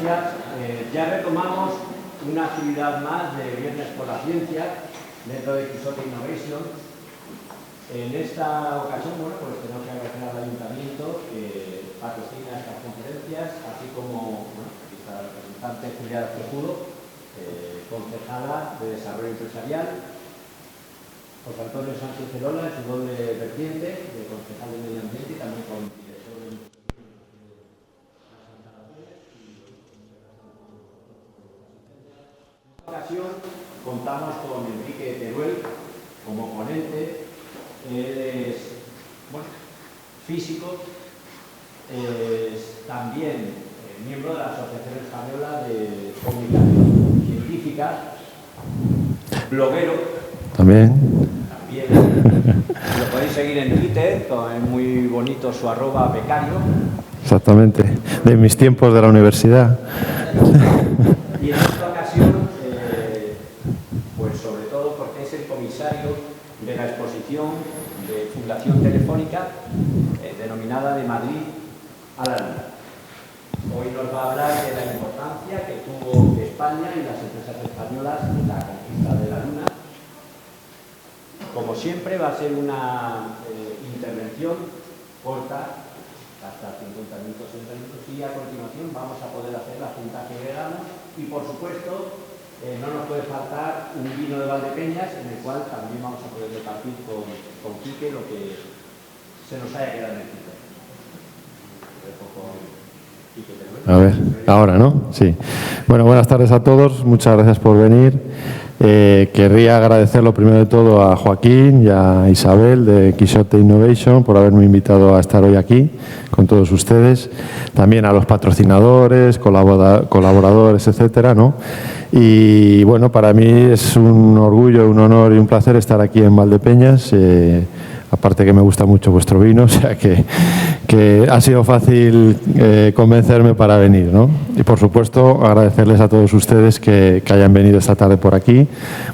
conferencias. Ya retomamos una actividad más de Viernes por la Ciencia dentro de Quixote Innovation. En esta ocasión, bueno, pues tenemos que agradecer al Ayuntamiento que patrocina estas conferencias, así como nuestra representante Julián Cejudo, concejala de Desarrollo Empresarial, José Antonio Sánchez Cerola en su doble vertiente de concejal de Medio Ambiente y también con director de las instalaciones. En esta ocasión contamos con Enrique Teruel como ponente. Él es, bueno, físico, es también miembro de la Asociación Española de Comunicación Científica, bloguero. También. Lo podéis seguir en Twitter, es muy bonito su @ becario. Exactamente, de mis tiempos de la universidad. Y en esta ocasión, pues sobre todo porque es el comisario de la exposición de Fundación Telefónica, denominada De Madrid a la Luna. Hoy nos va a hablar de la importancia que tuvo España y las empresas españolas en la conquista de la Luna. Como siempre, va a ser una intervención corta, hasta 50 minutos, 60 minutos, y a continuación vamos a poder hacer la junta que queramos y, por supuesto, no nos puede faltar un vino de Valdepeñas, en el cual también vamos a poder repartir con Quique lo que se nos haya quedado en el Twitter. A ver, ahora, ¿no? Sí. Bueno, buenas tardes a todos. Muchas gracias por venir. Querría agradecer lo primero de todo a Joaquín y a Isabel de Quixote Innovation por haberme invitado a estar hoy aquí con todos ustedes. También a los patrocinadores, colaboradores, etcétera, ¿no? Y bueno, para mí es un orgullo, un honor y un placer estar aquí en Valdepeñas. Aparte que me gusta mucho vuestro vino, o sea que ha sido fácil convencerme para venir, ¿no? Y por supuesto agradecerles a todos ustedes que hayan venido esta tarde por aquí.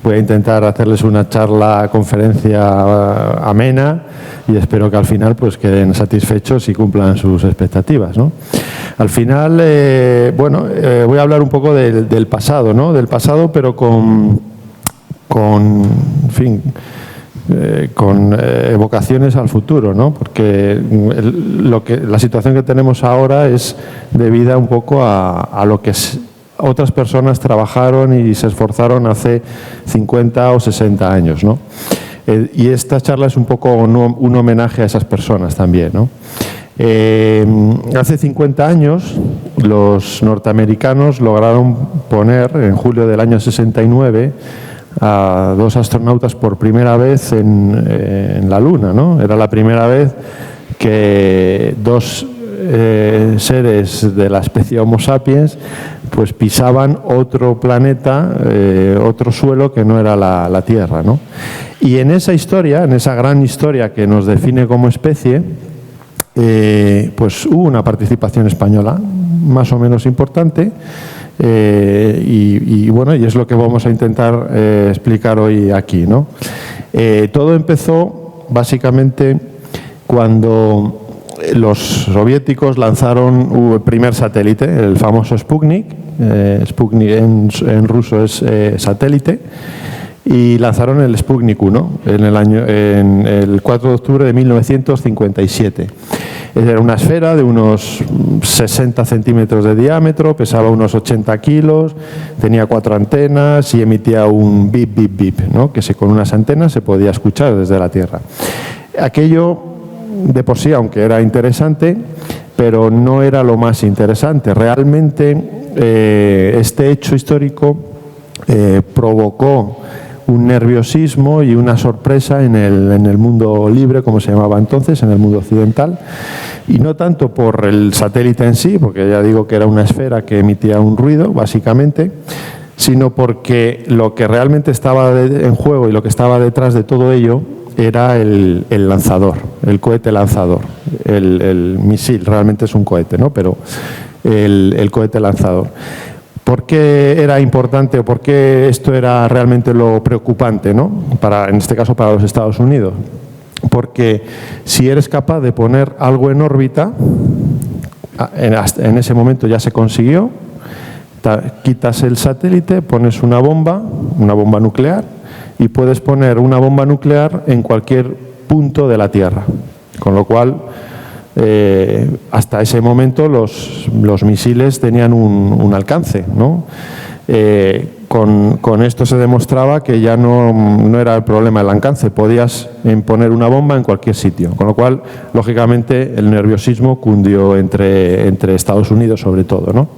Voy a intentar hacerles una charla, conferencia amena y espero que al final pues queden satisfechos y cumplan sus expectativas, ¿no? Al final, voy a hablar un poco del pasado, ¿no? Del pasado, pero con evocaciones al futuro, ¿no? Porque la situación que tenemos ahora es debida un poco a lo que otras personas trabajaron y se esforzaron hace 50 o 60 años, ¿no? Y esta charla es un poco un homenaje a esas personas también, ¿no? Hace 50 años los norteamericanos lograron poner, en julio del año 69, a 2 astronautas por primera vez en la Luna, ¿no? Era la primera vez que 2 seres de la especie Homo sapiens pues pisaban otro planeta, otro suelo que no era la Tierra, ¿no? Y en esa historia, en esa gran historia que nos define como especie, pues hubo una participación española más o menos importante. Y es lo que vamos a intentar explicar hoy aquí, ¿no? Todo empezó básicamente cuando los soviéticos lanzaron el primer satélite, el famoso Sputnik. Sputnik en ruso es satélite, y lanzaron el Sputnik 1 en el 4 de octubre de 1957. Era una esfera de unos 60 centímetros de diámetro, pesaba unos 80 kilos, tenía 4 antenas y emitía un bip, bip, bip, ¿no? Que con unas antenas se podía escuchar desde la Tierra. Aquello de por sí, aunque era interesante, pero no era lo más interesante. Realmente este hecho histórico provocó un nerviosismo y una sorpresa en el mundo libre, como se llamaba entonces, en el mundo occidental, y no tanto por el satélite en sí, porque ya digo que era una esfera que emitía un ruido, básicamente, sino porque lo que realmente estaba en juego y lo que estaba detrás de todo ello era el lanzador, el cohete lanzador, el misil, realmente es un cohete, ¿no? Pero el cohete lanzador. ¿Por qué era importante o por qué esto era realmente lo preocupante, ¿no? En este caso para los Estados Unidos? Porque si eres capaz de poner algo en órbita, en ese momento ya se consiguió. Quitas el satélite, pones una bomba nuclear, y puedes poner una bomba nuclear en cualquier punto de la Tierra. Con lo cual, hasta ese momento los misiles tenían un alcance, ¿no? Con esto se demostraba que ya no era el problema el alcance, podías poner una bomba en cualquier sitio, con lo cual, lógicamente, el nerviosismo cundió entre Estados Unidos sobre todo, ¿no?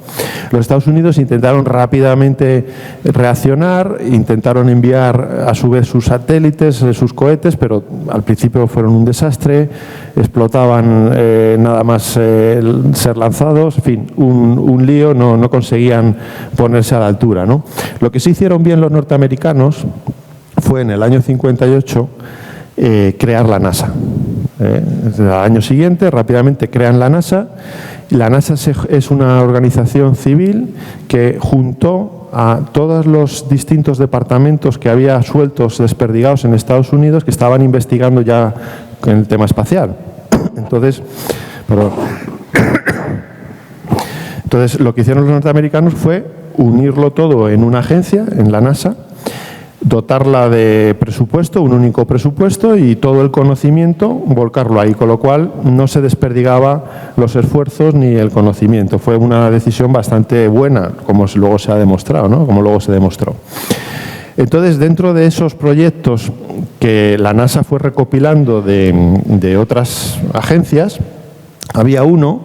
Los Estados Unidos intentaron rápidamente reaccionar, intentaron enviar a su vez sus satélites, sus cohetes, pero al principio fueron un desastre, explotaban nada más ser lanzados, en fin, un lío, no conseguían ponerse a la altura, ¿no? Lo que sí hicieron bien los norteamericanos fue en el año 58 crear la NASA. Al año siguiente rápidamente crean la NASA. Y la NASA es una organización civil que juntó a todos los distintos departamentos que había sueltos, desperdigados en Estados Unidos, que estaban investigando ya en el tema espacial. Entonces, lo que hicieron los norteamericanos fue unirlo todo en una agencia, en la NASA, dotarla de presupuesto, un único presupuesto, y todo el conocimiento volcarlo ahí, con lo cual no se desperdigaba los esfuerzos ni el conocimiento. Fue una decisión bastante buena, como luego se ha demostrado, ¿no? Como luego se demostró. Entonces, dentro de esos proyectos que la NASA fue recopilando de otras agencias, había uno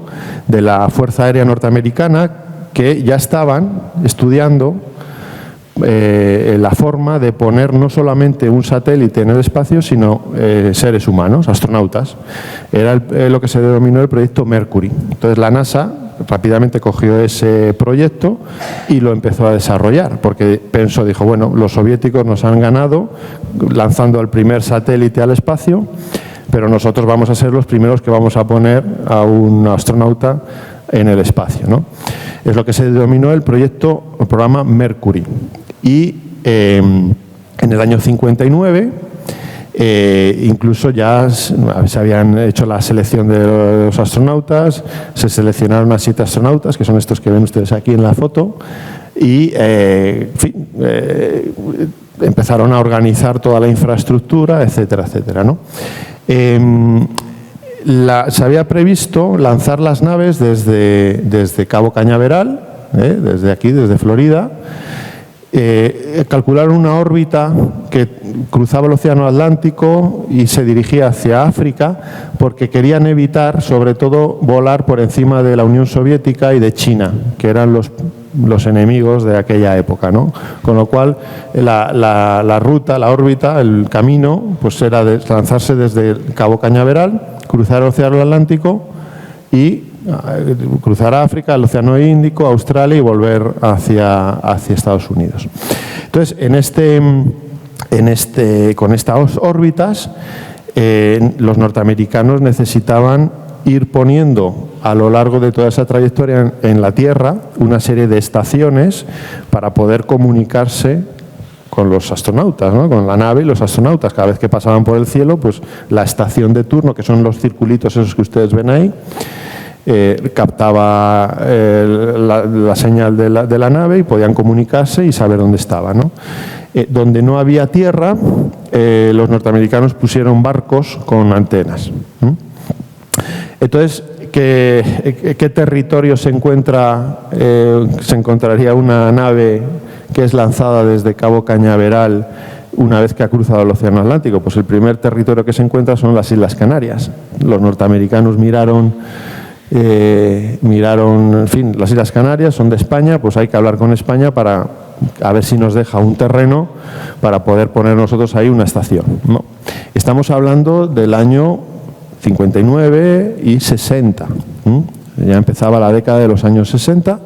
de la Fuerza Aérea Norteamericana que ya estaban estudiando la forma de poner no solamente un satélite en el espacio, sino seres humanos, astronautas. Era lo que se denominó el proyecto Mercury. Entonces la NASA rápidamente cogió ese proyecto y lo empezó a desarrollar, porque dijo, bueno, los soviéticos nos han ganado lanzando el primer satélite al espacio, pero nosotros vamos a ser los primeros que vamos a poner a un astronauta en el espacio, ¿no? Es lo que se denominó el programa Mercury. Y en el año 59 incluso ya se habían hecho la selección de los astronautas, se seleccionaron a 7 astronautas, que son estos que ven ustedes aquí en la foto, y en fin, empezaron a organizar toda la infraestructura, etcétera, etcétera, ¿no? Se había previsto lanzar las naves desde Cabo Cañaveral, desde aquí, desde Florida. Calcularon una órbita que cruzaba el Océano Atlántico y se dirigía hacia África, porque querían evitar, sobre todo, volar por encima de la Unión Soviética y de China, que eran los enemigos de aquella época, ¿no? Con lo cual, la ruta, la órbita, el camino, pues era lanzarse desde Cabo Cañaveral, cruzar el Océano Atlántico y cruzar África, el Océano Índico, Australia y volver hacia Estados Unidos. Entonces, con estas órbitas, los norteamericanos necesitaban ir poniendo a lo largo de toda esa trayectoria en la Tierra una serie de estaciones para poder comunicarse con los astronautas, ¿no? Con la nave y los astronautas. Cada vez que pasaban por el cielo, pues la estación de turno, que son los circulitos esos que ustedes ven ahí, captaba la señal de la nave y podían comunicarse y saber dónde estaba, ¿no? Donde no había tierra, los norteamericanos pusieron barcos con antenas. Entonces, ¿qué territorio se encontraría una nave que es lanzada desde Cabo Cañaveral una vez que ha cruzado el Océano Atlántico? Pues el primer territorio que se encuentra son las Islas Canarias. Los norteamericanos miraron, en fin, las Islas Canarias son de España, pues hay que hablar con España para a ver si nos deja un terreno para poder poner nosotros ahí una estación, ¿no? Estamos hablando del año 59 y 60. Ya empezaba la década de los años 60.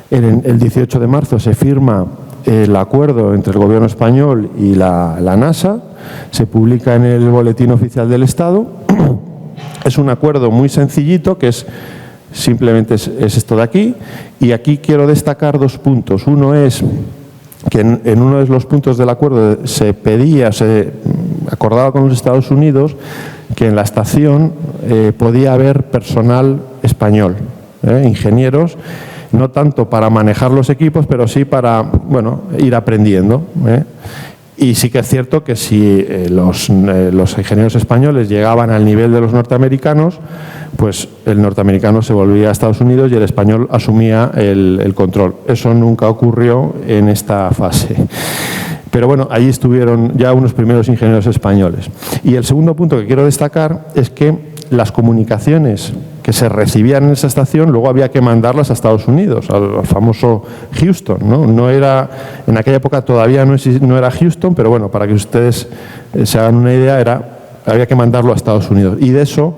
El 18 de marzo se firma el acuerdo entre el gobierno español y la NASA, se publica en el Boletín Oficial del Estado. Es un acuerdo muy sencillito, que simplemente es esto de aquí, y aquí quiero destacar 2 puntos. Uno es que en uno de los puntos del acuerdo se acordaba con los Estados Unidos que en la estación podía haber personal español, ingenieros, no tanto para manejar los equipos, pero sí para, bueno, ir aprendiendo. Y sí que es cierto que si los ingenieros españoles llegaban al nivel de los norteamericanos, pues el norteamericano se volvía a Estados Unidos y el español asumía el control. Eso nunca ocurrió en esta fase. Pero bueno, allí estuvieron ya unos primeros ingenieros españoles. Y el segundo punto que quiero destacar es que las comunicaciones que se recibían en esa estación luego había que mandarlas a Estados Unidos, al famoso Houston, ¿no? No era, en aquella época todavía no era Houston, pero bueno, para que ustedes se hagan una idea, había que mandarlo a Estados Unidos. Y de eso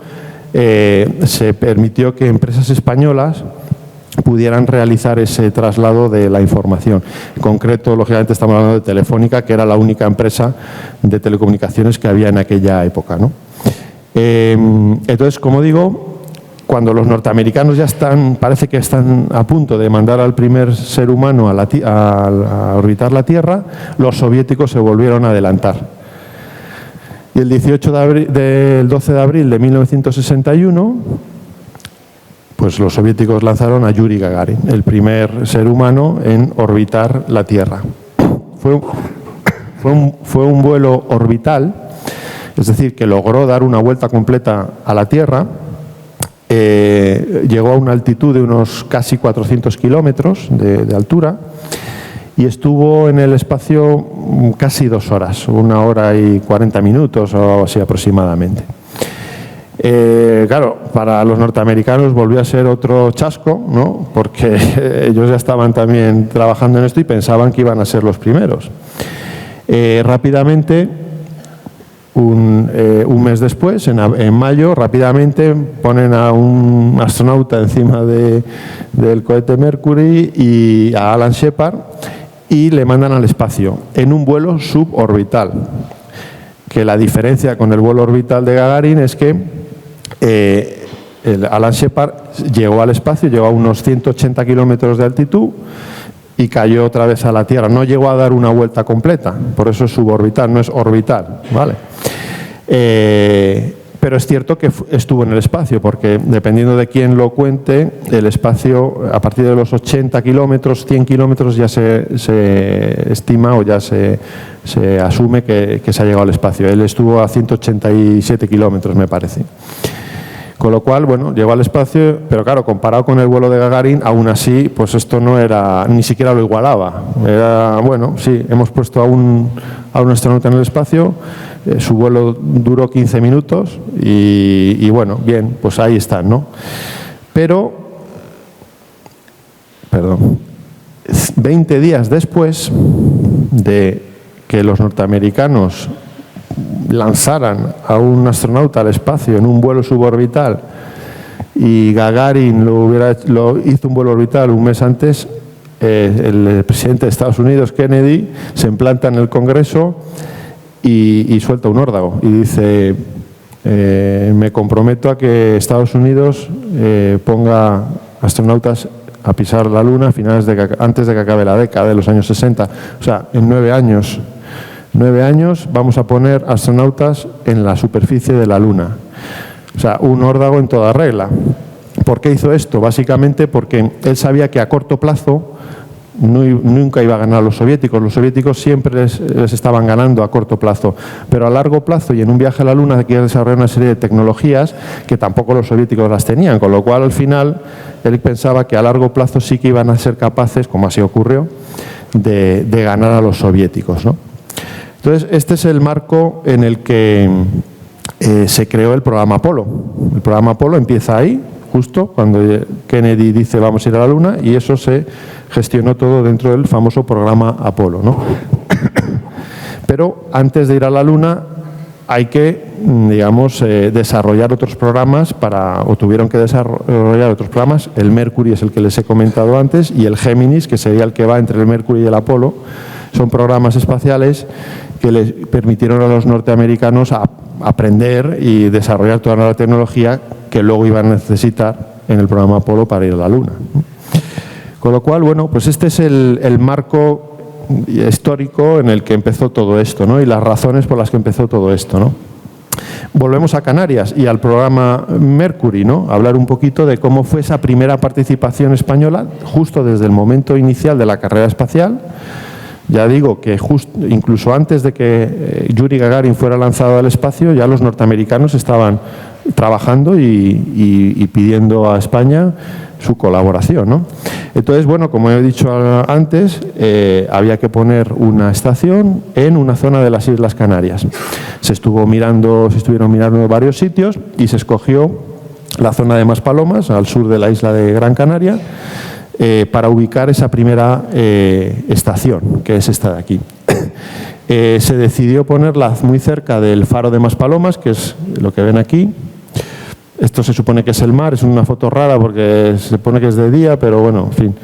se permitió que empresas españolas pudieran realizar ese traslado de la información. En concreto, lógicamente, estamos hablando de Telefónica, que era la única empresa de telecomunicaciones que había en aquella época, ¿no? Entonces, como digo, cuando los norteamericanos ya parece que están a punto de mandar al primer ser humano a orbitar la Tierra, los soviéticos se volvieron a adelantar. Y el 12 de abril de 1961, pues los soviéticos lanzaron a Yuri Gagarin, el primer ser humano en orbitar la Tierra. Fue un vuelo orbital, es decir, que logró dar una vuelta completa a la Tierra. Llegó a una altitud de unos casi 400 kilómetros de altura y estuvo en el espacio casi 2 horas, 1 hora y 40 minutos o así aproximadamente. Claro, para los norteamericanos volvió a ser otro chasco, ¿no? Porque ellos ya estaban también trabajando en esto y pensaban que iban a ser los primeros. Rápidamente, un mes después, en mayo, rápidamente ponen a un astronauta encima del cohete Mercury y a Alan Shepard y le mandan al espacio en un vuelo suborbital. Que la diferencia con el vuelo orbital de Gagarin es que Alan Shepard llegó al espacio, llegó a unos 180 kilómetros de altitud y cayó otra vez a la Tierra. No llegó a dar una vuelta completa, por eso es suborbital, no es orbital, ¿vale? Pero es cierto que estuvo en el espacio, porque dependiendo de quién lo cuente, el espacio a partir de los 80 kilómetros, 100 kilómetros ya se estima o ya se asume que se ha llegado al espacio. Él estuvo a 187 kilómetros, me parece. Con lo cual, bueno, llegó al espacio, pero claro, comparado con el vuelo de Gagarin, aún así, pues esto no era, ni siquiera lo igualaba. Era, bueno, sí, hemos puesto a un astronauta en el espacio, su vuelo duró 15 minutos y bueno, bien, pues ahí están, ¿no? Pero, 20 días después de que los norteamericanos lanzaran a un astronauta al espacio en un vuelo suborbital y Gagarin lo hizo un vuelo orbital un mes antes, el presidente de Estados Unidos, Kennedy, se implanta en el Congreso y suelta un órdago y dice: me comprometo a que Estados Unidos ponga astronautas a pisar la Luna antes de que acabe la década de los años 60. O sea, en 9 años. 9 años vamos a poner astronautas en la superficie de la Luna. O sea, un órdago en toda regla. ¿Por qué hizo esto? Básicamente porque él sabía que a corto plazo nunca iba a ganar a los soviéticos. Los soviéticos siempre les estaban ganando a corto plazo. Pero a largo plazo y en un viaje a la Luna hay que desarrollar una serie de tecnologías que tampoco los soviéticos las tenían. Con lo cual, al final, él pensaba que a largo plazo sí que iban a ser capaces, como así ocurrió, de ganar a los soviéticos, ¿no? Entonces, este es el marco en el que se creó el programa Apolo. El programa Apolo empieza ahí, justo cuando Kennedy dice vamos a ir a la Luna, y eso se gestionó todo dentro del famoso programa Apolo, ¿no? Pero antes de ir a la Luna hay que, digamos, desarrollar otros programas o tuvieron que desarrollar otros programas. El Mercury es el que les he comentado antes y el Géminis, que sería el que va entre el Mercury y el Apolo. Son programas espaciales que les permitieron a los norteamericanos aprender y desarrollar toda la tecnología que luego iban a necesitar en el programa Apolo para ir a la Luna. Con lo cual, bueno, pues este es el marco histórico en el que empezó todo esto, ¿no? Y las razones por las que empezó todo esto, ¿no? Volvemos a Canarias y al programa Mercury, ¿no? Hablar un poquito de cómo fue esa primera participación española justo desde el momento inicial de la carrera espacial. Ya digo que incluso antes de que Yuri Gagarin fuera lanzado al espacio, ya los norteamericanos estaban trabajando y pidiendo a España su colaboración, ¿no? Entonces, bueno, como he dicho antes, había que poner una estación en una zona de las Islas Canarias. Se estuvieron mirando varios sitios y se escogió la zona de Maspalomas, al sur de la isla de Gran Canaria, para ubicar esa primera estación, que es esta de aquí. Se decidió ponerla muy cerca del faro de Maspalomas, que es lo que ven aquí. Esto se supone que es el mar, es una foto rara porque se supone que es de día, pero bueno, en fin.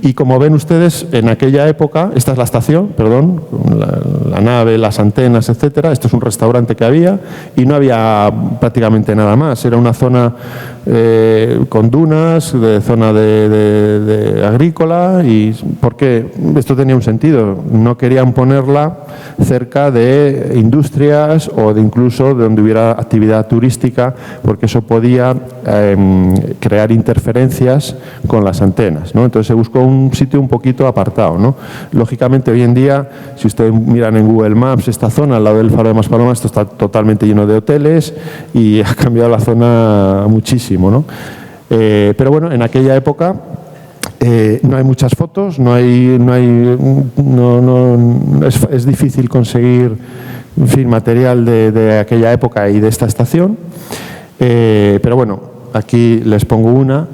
Y como ven ustedes, en aquella época, esta es la estación, perdón, la nave, las antenas, etcétera. Esto es un restaurante que había y no había prácticamente nada más. Era una zona con dunas, zona de agrícola, y porque esto tenía un sentido. No querían ponerla cerca de industrias o de incluso de donde hubiera actividad turística, porque eso podía crear interferencias con las antenas, ¿no? Entonces se buscó un sitio un poquito apartado, ¿no? Lógicamente hoy en día, si ustedes miran en Google Maps esta zona, al lado del faro de Maspalomas, esto está totalmente lleno de hoteles y ha cambiado la zona muchísimo, ¿no? Pero bueno, en aquella época no hay muchas fotos, es difícil conseguir, en fin, material de aquella época y de esta estación, pero bueno, aquí les pongo una.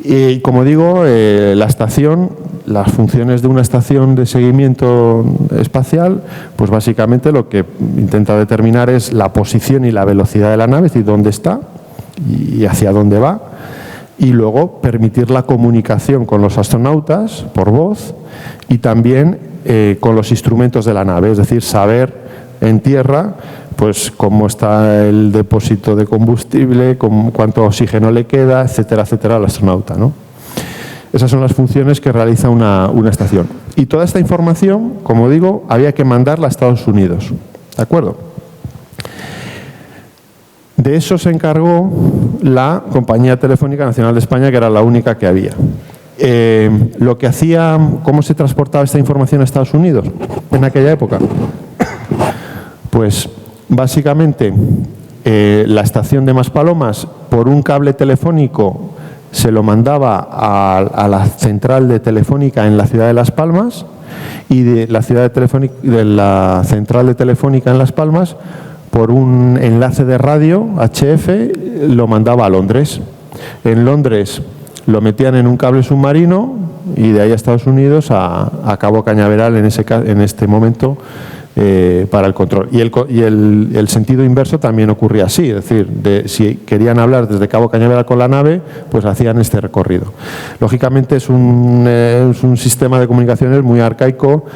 Y como digo, la estación, las funciones de una estación de seguimiento espacial, pues básicamente lo que intenta determinar es la posición y la velocidad de la nave, es decir, dónde está y hacia dónde va, y luego permitir la comunicación con los astronautas por voz y también con los instrumentos de la nave, es decir, saber en tierra pues cómo está el depósito de combustible, cuánto oxígeno le queda, etcétera, etcétera, al astronauta, ¿no? Esas son las funciones que realiza una estación. Y toda esta información, como digo, había que mandarla a Estados Unidos, ¿de acuerdo? De eso se encargó la Compañía Telefónica Nacional de España, que era la única que había. Lo que hacía, ¿cómo se transportaba esta información a Estados Unidos en aquella época? Pues básicamente la estación de Maspalomas, por un cable telefónico, se lo mandaba a la central de Telefónica en la ciudad de Las Palmas, y de la central de Telefónica en Las Palmas, por un enlace de radio HF, lo mandaba a Londres. En Londres lo metían en un cable submarino y de ahí a Estados Unidos a Cabo Cañaveral en este momento, para el control. Y el sentido inverso también ocurría así, es decir, si querían hablar desde Cabo Cañaveral con la nave, pues hacían este recorrido. Lógicamente es un sistema de comunicaciones muy arcaico,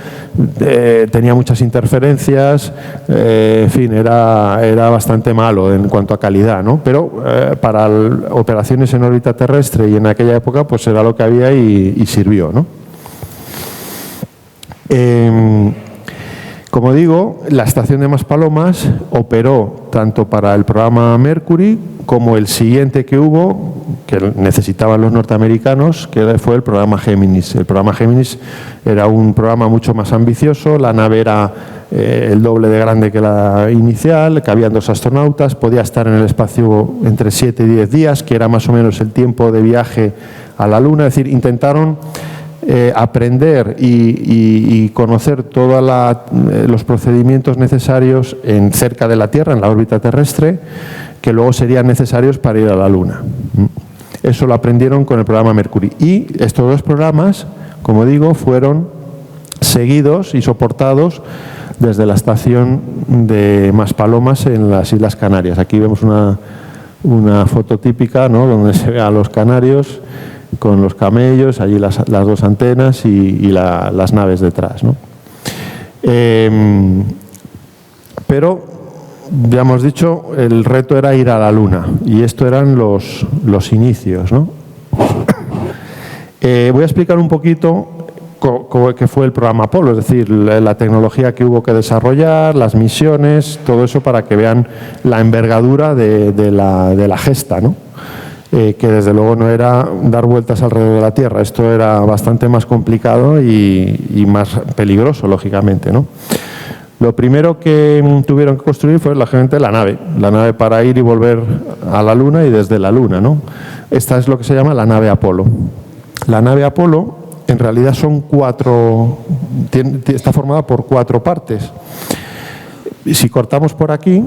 tenía muchas interferencias, en fin, era bastante malo en cuanto a calidad, ¿no? Pero para operaciones en órbita terrestre y en aquella época, pues era lo que había y sirvió, ¿no? Como digo, la estación de Maspalomas operó tanto para el programa Mercury como el siguiente que hubo, que necesitaban los norteamericanos, que fue el programa Géminis. El programa Géminis era un programa mucho más ambicioso, la nave era el doble de grande que la inicial, cabían 2 astronautas, podía estar en el espacio entre 7 y 10 días, que era más o menos el tiempo de viaje a la Luna. Es decir, intentaron aprender y conocer todos los procedimientos necesarios cerca de la Tierra, en la órbita terrestre, que luego serían necesarios para ir a la Luna. Eso lo aprendieron con el programa Mercury. Y estos 2 programas, como digo, fueron seguidos y soportados desde la estación de Maspalomas en las Islas Canarias. Aquí vemos una foto típica, ¿no?, donde se ve a los canarios con los camellos, allí las 2 antenas y las naves detrás, ¿no? Pero, ya hemos dicho, el reto era ir a la Luna, y esto eran los inicios, ¿no? Voy a explicar un poquito que fue el programa Apolo, es decir, la tecnología que hubo que desarrollar, las misiones, todo eso para que vean la envergadura de la gesta, ¿no? Que desde luego no era dar vueltas alrededor de la Tierra, esto era bastante más complicado y más peligroso, lógicamente, ¿no? Lo primero que tuvieron que construir fue lógicamente la nave para ir y volver a la Luna y desde la Luna, ¿no? Esta es lo que se llama la nave Apolo. La nave Apolo en realidad está formada por 4 partes. Si cortamos por aquí,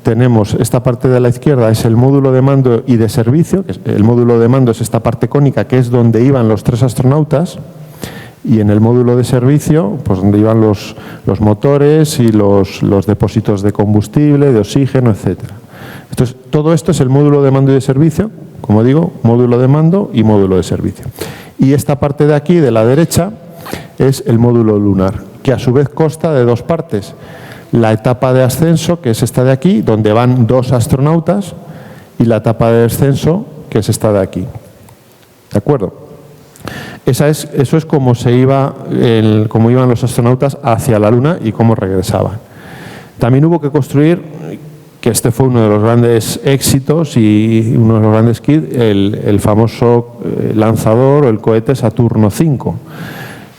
tenemos esta parte de la izquierda, es el módulo de mando y de servicio. El módulo de mando es esta parte cónica, que es donde iban los 3 astronautas, y en el módulo de servicio, pues donde iban los motores y los depósitos de combustible, de oxígeno, etcétera. Entonces, todo esto es el módulo de mando y de servicio, como digo, módulo de mando y módulo de servicio. Y esta parte de aquí, de la derecha, es el módulo lunar, que a su vez consta de 2 partes. La etapa de ascenso, que es esta de aquí, donde van 2 astronautas, y la etapa de descenso, que es esta de aquí. ¿De acuerdo? Eso es como cómo iban los astronautas hacia la Luna y cómo regresaban. También hubo que construir, que este fue uno de los grandes éxitos y uno de los grandes kits, el famoso lanzador o el cohete Saturno V.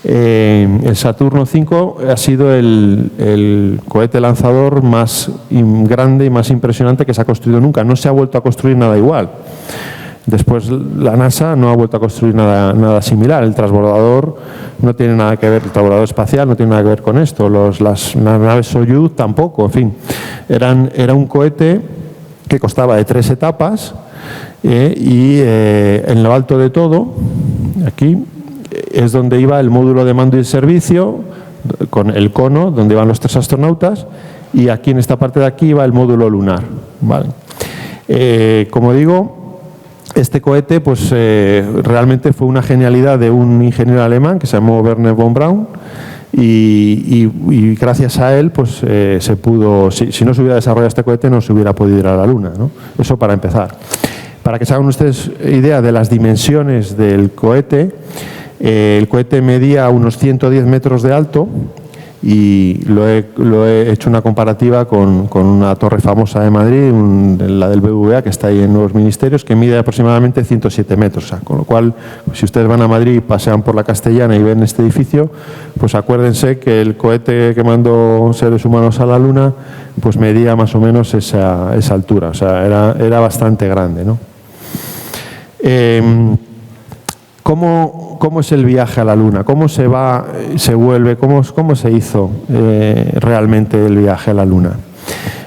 El Saturno V ha sido el cohete lanzador más grande y más impresionante que se ha construido nunca. No se ha vuelto a construir nada igual. Después la NASA no ha vuelto a construir nada similar. El transbordador no tiene nada que ver, el transbordador espacial no tiene nada que ver con esto. Las naves Soyuz tampoco. En fin, era un cohete que constaba de 3 etapas y en lo alto de todo, aquí, es donde iba el módulo de mando y servicio, con el cono, donde iban los 3 astronautas, y aquí en esta parte de aquí iba el módulo lunar. ¿Vale? Como digo, este cohete pues, realmente fue una genialidad de un ingeniero alemán que se llamó Wernher von Braun, y gracias a él pues, se pudo, si no se hubiera desarrollado este cohete no se hubiera podido ir a la Luna, ¿no? Eso para empezar. Para que se hagan ustedes idea de las dimensiones del cohete, el cohete medía unos 110 metros de alto, y lo he hecho una comparativa con una torre famosa de Madrid, la del BBVA, que está ahí en Nuevos Ministerios, que mide aproximadamente 107 metros. O sea, con lo cual, si ustedes van a Madrid y pasean por la Castellana y ven este edificio, pues acuérdense que el cohete que mandó seres humanos a la Luna pues medía más o menos esa altura. O sea, era bastante grande, ¿no? ¿Cómo es el viaje a la Luna? ¿Cómo se va, se vuelve? ¿Cómo se hizo realmente el viaje a la Luna?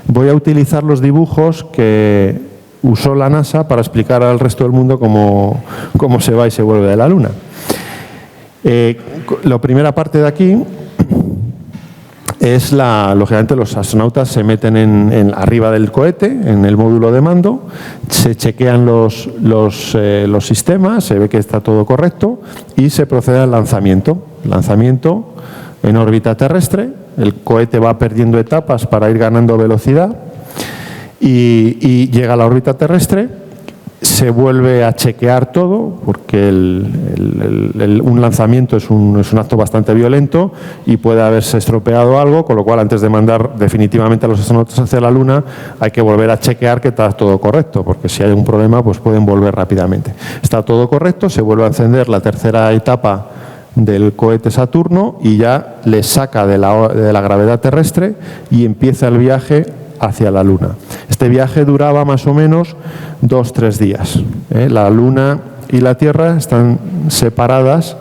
Voy a utilizar los dibujos que usó la NASA para explicar al resto del mundo cómo se va y se vuelve de la Luna. La primera parte de aquí es lógicamente los astronautas se meten arriba del cohete, en el módulo de mando, se chequean los sistemas, se ve que está todo correcto y se procede al lanzamiento. Lanzamiento en órbita terrestre, el cohete va perdiendo etapas para ir ganando velocidad y llega a la órbita terrestre. Se vuelve a chequear todo, porque un lanzamiento es un acto bastante violento y puede haberse estropeado algo, con lo cual antes de mandar definitivamente a los astronautas hacia la Luna hay que volver a chequear que está todo correcto, porque si hay un problema pues pueden volver rápidamente. Está todo correcto, se vuelve a encender la tercera etapa del cohete Saturno y ya le saca de la gravedad terrestre y empieza el viaje hacia la Luna. Este viaje duraba más o menos 2-3 días. La Luna y la Tierra están separadas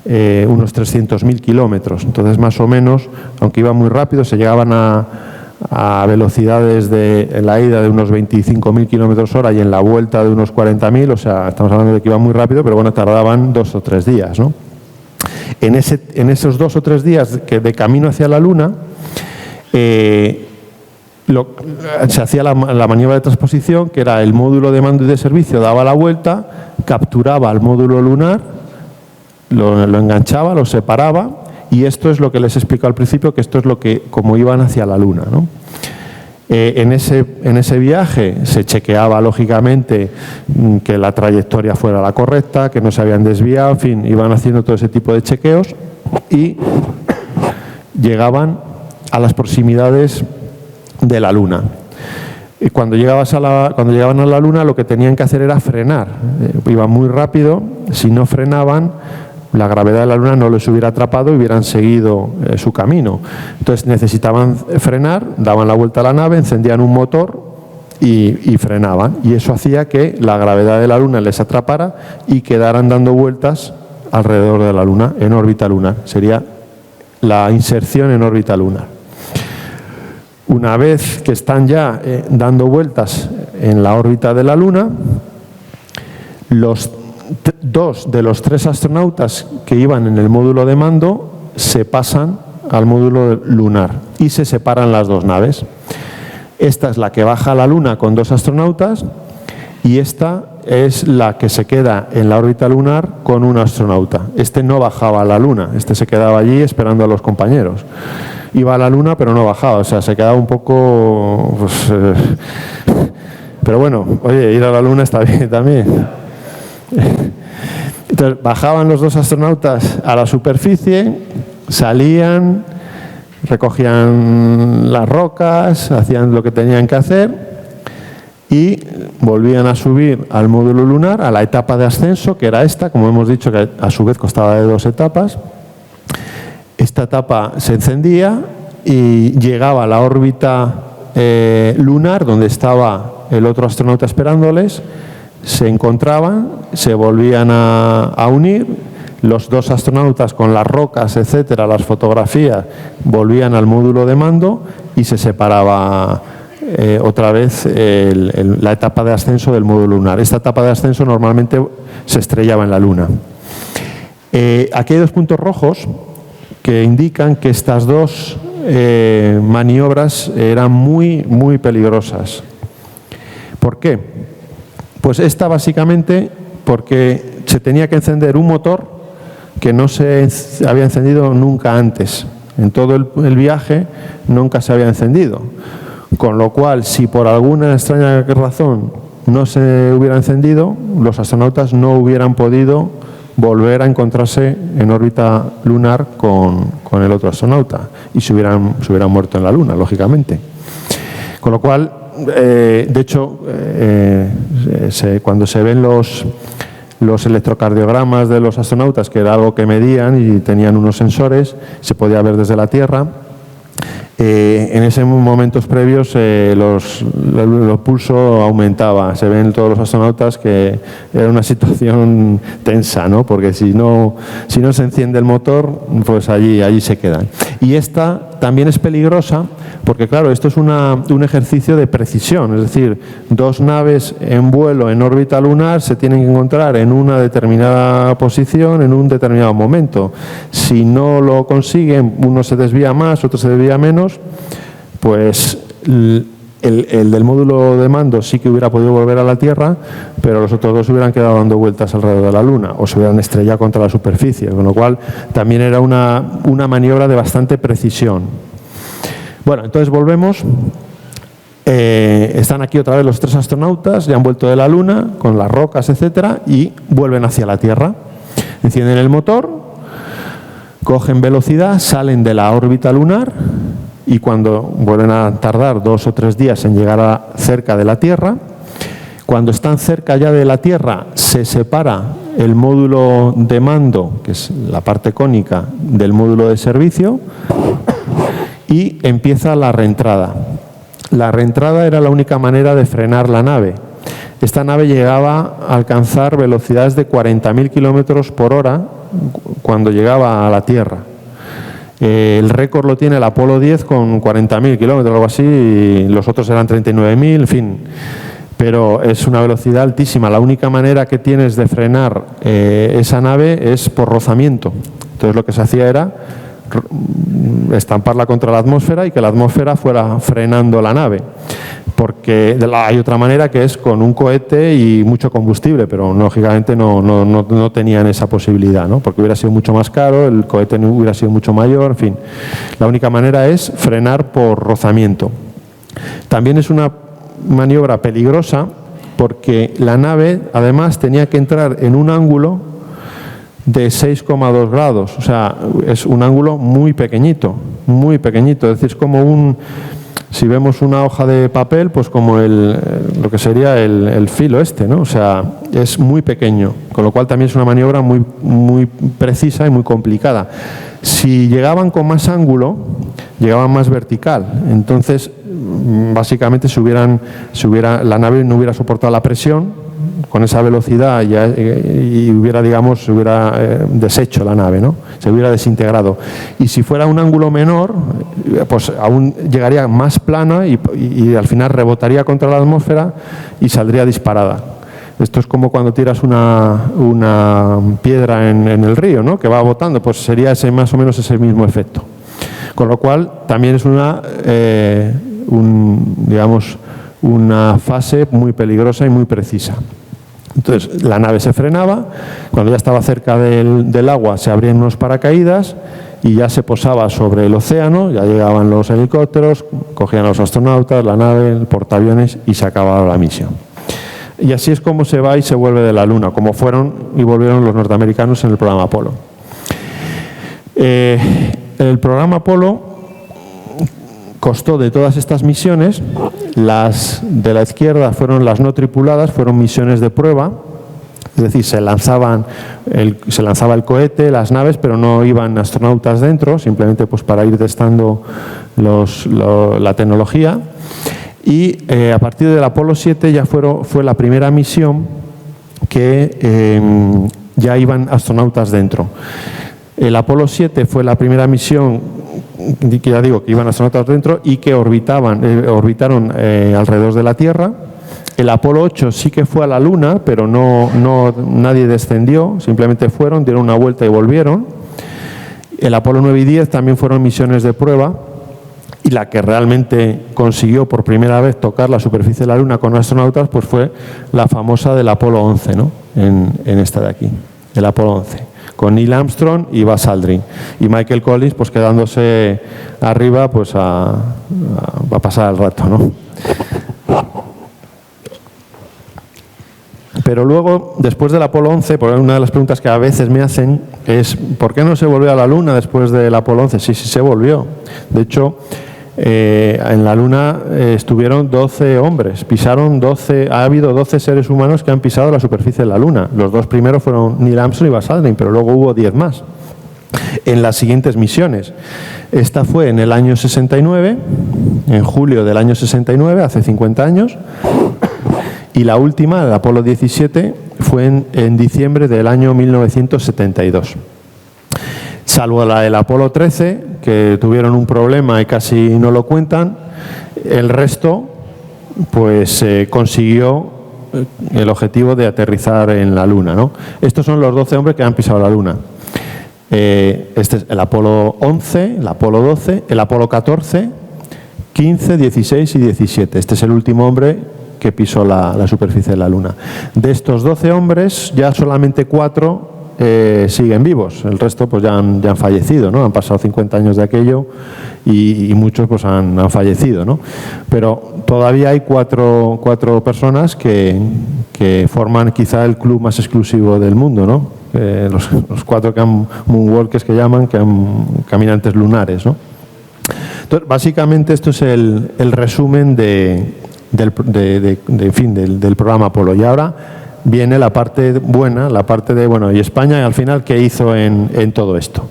unos 300.000 kilómetros. Entonces, más o menos, aunque iba muy rápido, se llegaban a velocidades en la ida de unos 25.000 kilómetros hora y en la vuelta de unos 40.000. O sea, estamos hablando de que iba muy rápido, pero bueno, tardaban 2 o 3 días, ¿no? En esos 2 o 3 días de camino hacia la Luna, se hacía la maniobra de transposición, que era el módulo de mando y de servicio daba la vuelta, capturaba al módulo lunar, lo enganchaba, lo separaba, y esto es lo que les he explicado al principio, que esto es como iban hacia la Luna, ¿no? En ese viaje se chequeaba, lógicamente, que la trayectoria fuera la correcta, que no se habían desviado, en fin, iban haciendo todo ese tipo de chequeos y llegaban a las proximidades de la Luna. Y cuando llegaban a la Luna, lo que tenían que hacer era frenar. Iban muy rápido, si no frenaban, la gravedad de la Luna no les hubiera atrapado y hubieran seguido su camino. Entonces necesitaban frenar, daban la vuelta a la nave, encendían un motor y frenaban. Y eso hacía que la gravedad de la Luna les atrapara y quedaran dando vueltas alrededor de la Luna, en órbita lunar. Sería la inserción en órbita lunar. Una vez que están ya dando vueltas en la órbita de la Luna, dos de los 3 astronautas que iban en el módulo de mando se pasan al módulo lunar y se separan las 2 naves. Esta es la que baja a la Luna con 2 astronautas y esta es la que se queda en la órbita lunar con un astronauta. Este no bajaba a la Luna, este se quedaba allí esperando a los compañeros. Iba a la Luna pero no bajaba, o sea, se quedaba un poco... pero bueno, oye, ir a la Luna está bien también. Entonces bajaban los 2 astronautas a la superficie, salían, recogían las rocas, hacían lo que tenían que hacer y volvían a subir al módulo lunar, a la etapa de ascenso, que era esta, como hemos dicho, que a su vez constaba de 2 etapas. Esta etapa se encendía y llegaba a la órbita lunar, donde estaba el otro astronauta esperándoles. Se encontraban, se volvían a unir, los 2 astronautas con las rocas, etcétera, las fotografías, volvían al módulo de mando y se separaba otra vez la etapa de ascenso del módulo lunar. Esta etapa de ascenso normalmente se estrellaba en la Luna. Aquí hay 2 puntos rojos que indican que estas 2 maniobras eran muy, muy peligrosas. ¿Por qué? Pues esta básicamente porque se tenía que encender un motor que no se había encendido nunca antes. En todo el viaje nunca se había encendido. Con lo cual, si por alguna extraña razón no se hubiera encendido, los astronautas no hubieran podido volver a encontrarse en órbita lunar con el otro astronauta y se hubieran muerto en la Luna, lógicamente. Con lo cual, de hecho, cuando se ven los electrocardiogramas de los astronautas, que era algo que medían y tenían unos sensores, se podía ver desde la Tierra. En esos momentos previos el pulso aumentaba. Se ven todos los astronautas que era una situación tensa, ¿no? Porque si no se enciende el motor, pues allí se quedan. Y esta también es peligrosa porque, claro, esto es un ejercicio de precisión. Es decir, 2 naves en vuelo en órbita lunar se tienen que encontrar en una determinada posición en un determinado momento. Si no lo consiguen, uno se desvía más, otro se desvía menos, pues el del módulo de mando sí que hubiera podido volver a la Tierra, pero los otros 2 hubieran quedado dando vueltas alrededor de la Luna o se hubieran estrellado contra la superficie, con lo cual también era una maniobra de bastante precisión. Bueno, entonces volvemos. Están aquí otra vez los 3 astronautas, ya han vuelto de la Luna con las rocas, etcétera, y vuelven hacia la Tierra. Encienden el motor, cogen velocidad, salen de la órbita lunar y cuando vuelven a tardar 2 o 3 días en llegar cerca de la Tierra, cuando están cerca ya de la Tierra se separa el módulo de mando, que es la parte cónica, del módulo de servicio y empieza la reentrada. La reentrada era la única manera de frenar la nave. Esta nave llegaba a alcanzar velocidades de 40.000 kilómetros por hora cuando llegaba a la Tierra. El récord lo tiene el Apolo 10 con 40.000 kilómetros, algo así, y los otros eran 39.000, en fin. Pero es una velocidad altísima. La única manera que tienes de frenar esa nave es por rozamiento. Entonces lo que se hacía era estamparla contra la atmósfera y que la atmósfera fuera frenando la nave. Porque hay otra manera que es con un cohete y mucho combustible, pero lógicamente no tenían esa posibilidad, ¿no? Porque hubiera sido mucho más caro, el cohete hubiera sido mucho mayor, en fin. La única manera es frenar por rozamiento. También es una maniobra peligrosa porque la nave además tenía que entrar en un ángulo de 6,2 grados, o sea, es un ángulo muy pequeñito, es decir, es como si vemos una hoja de papel, pues como lo que sería el filo ¿no? O sea, es muy pequeño, con lo cual también es una maniobra muy, muy precisa y muy complicada. Si llegaban con más ángulo, llegaban más vertical, entonces básicamente la nave no hubiera soportado la presión con esa velocidad y hubiera deshecho la nave, ¿no? Se hubiera desintegrado. Y si fuera un ángulo menor, pues aún llegaría más plana y al final rebotaría contra la atmósfera y saldría disparada. Esto es como cuando tiras una piedra en el río, ¿no? Que va botando, pues sería más o menos ese mismo efecto. Con lo cual también es una fase muy peligrosa y muy precisa. Entonces la nave se frenaba, cuando ya estaba cerca del agua se abrían unos paracaídas y ya se posaba sobre el océano, ya llegaban los helicópteros, cogían a los astronautas, la nave, el portaaviones y se acababa la misión. Y así es como se va y se vuelve de la Luna, como fueron y volvieron los norteamericanos en el programa Apolo. El programa Apolo costó de todas estas misiones, las de la izquierda fueron las no tripuladas, fueron misiones de prueba, es decir, se lanzaba el cohete, las naves, pero no iban astronautas dentro, simplemente pues para ir testando la tecnología. Y a partir del Apolo 7 ya fue la primera misión que ya iban astronautas dentro. El Apolo 7 fue la primera misión que ya digo que iban astronautas dentro y que orbitaron alrededor de la Tierra. El Apolo 8 sí que fue a la Luna, pero nadie descendió, simplemente fueron, dieron una vuelta y volvieron. El Apolo 9 y 10 también fueron misiones de prueba y la que realmente consiguió por primera vez tocar la superficie de la Luna con astronautas pues fue la famosa del Apolo 11, ¿no? En esta de aquí, el Apolo 11. Con Neil Armstrong y Buzz Aldrin. Y Michael Collins, pues quedándose arriba, pues va a pasar el rato, ¿no? Pero luego, después del Apolo 11, porque una de las preguntas que a veces me hacen es ¿por qué no se volvió a la Luna después del Apolo 11? Sí, se volvió. De hecho, en la Luna estuvieron 12 hombres, ha habido 12 seres humanos que han pisado la superficie de la Luna. Los dos primeros fueron Neil Armstrong y Buzz Aldrin, pero luego hubo 10 más en las siguientes misiones. Esta fue en el año 69, en julio del año 69, hace 50 años, y la última, el Apolo 17, fue en diciembre del año 1972. Salvo el Apolo 13, que tuvieron un problema y casi no lo cuentan, el resto pues consiguió el objetivo de aterrizar en la Luna, ¿no? Estos son los 12 hombres que han pisado la Luna. Este es el Apolo 11, el Apolo 12, el Apolo 14, 15, 16 y 17. Este es el último hombre que pisó la superficie de la Luna. De estos 12 hombres, ya solamente 4 siguen vivos, el resto pues ya han fallecido, ¿no? Han pasado 50 años de aquello y muchos pues han fallecido, ¿no? Pero todavía hay cuatro personas que forman quizá el club más exclusivo del mundo, ¿no? Los 4 moonwalkers que llaman, caminantes lunares, ¿no? Entonces, básicamente esto es el resumen del programa Apolo. Y ahora viene la parte buena, la parte de, bueno, ¿y España al final qué hizo en todo esto?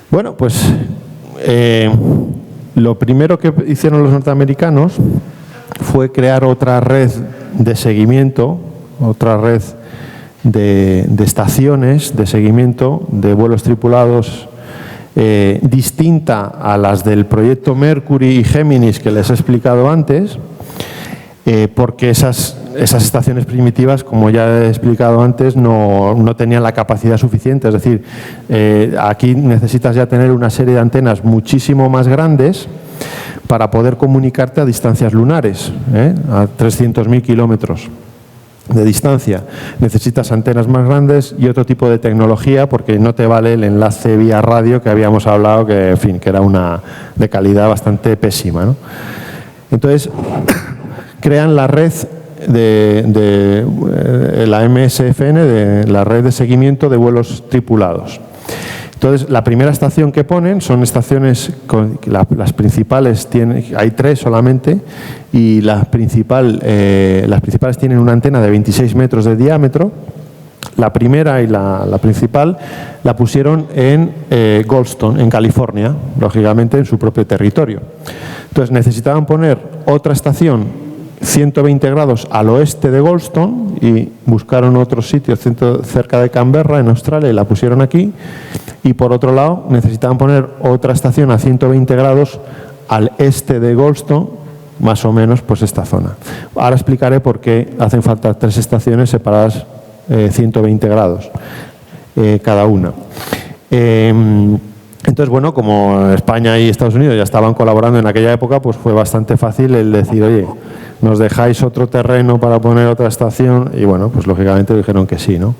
Bueno, pues lo primero que hicieron los norteamericanos fue crear otra red de seguimiento, otra red de estaciones de seguimiento de vuelos tripulados distinta a las del proyecto Mercury y Géminis que les he explicado antes, porque esas estaciones primitivas, como ya he explicado antes, no tenían la capacidad suficiente. Es decir, aquí necesitas ya tener una serie de antenas muchísimo más grandes para poder comunicarte a distancias lunares, a 300.000 kilómetros de distancia. Necesitas antenas más grandes y otro tipo de tecnología, porque no te vale el enlace vía radio que habíamos hablado, que en fin, que era una de calidad bastante pésima, ¿no? Entonces, crean la red de la MSFN, de la red de seguimiento de vuelos tripulados. Entonces, la primera estación que ponen son estaciones, las principales hay 3 solamente, y las principales tienen una antena de 26 metros de diámetro. La primera y la principal la pusieron en Goldstone, en California, lógicamente en su propio territorio. Entonces necesitaban poner otra estación 120 grados al oeste de Goldstone y buscaron otro sitio cerca de Canberra, en Australia, y la pusieron aquí. Y por otro lado necesitaban poner otra estación a 120 grados al este de Goldstone, más o menos pues esta zona. Ahora explicaré por qué hacen falta 3 estaciones separadas 120 grados cada una. Entonces, bueno, como España y Estados Unidos ya estaban colaborando en aquella época, pues fue bastante fácil el decir, oye, ¿nos dejáis otro terreno para poner otra estación? Y bueno, pues lógicamente dijeron que sí, ¿no?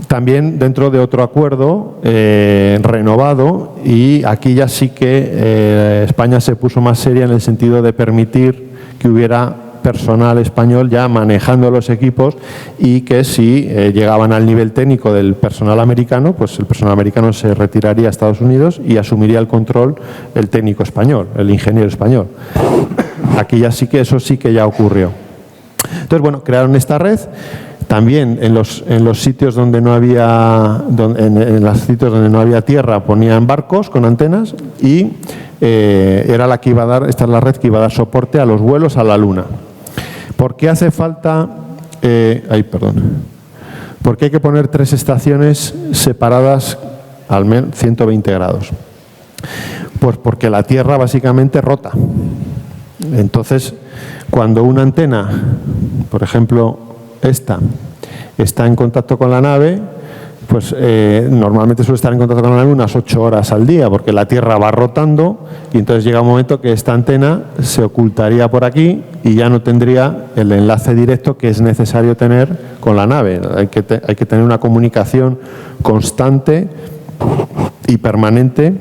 También dentro de otro acuerdo renovado, y aquí ya sí que España se puso más seria en el sentido de permitir que hubiera personal español ya manejando los equipos, y que si llegaban al nivel técnico del personal americano, pues el personal americano se retiraría a Estados Unidos y asumiría el control el técnico español, el ingeniero español. Aquí ya sí que eso sí que ya ocurrió. Entonces, bueno, crearon esta red. También en los sitios donde no había en los sitios donde no había tierra ponían barcos con antenas, y era la que iba a dar, esta es la red que iba a dar soporte a los vuelos a la Luna. ¿Por qué hace falta ¿por qué hay que poner 3 estaciones separadas al menos 120 grados? Pues porque la Tierra básicamente rota. Entonces, cuando una antena, por ejemplo esta, está en contacto con la nave, pues normalmente suele estar en contacto con la nave unas 8 horas al día, porque la Tierra va rotando, y entonces llega un momento que esta antena se ocultaría por aquí y ya no tendría el enlace directo que es necesario tener con la nave. Hay que tener una comunicación constante y permanente,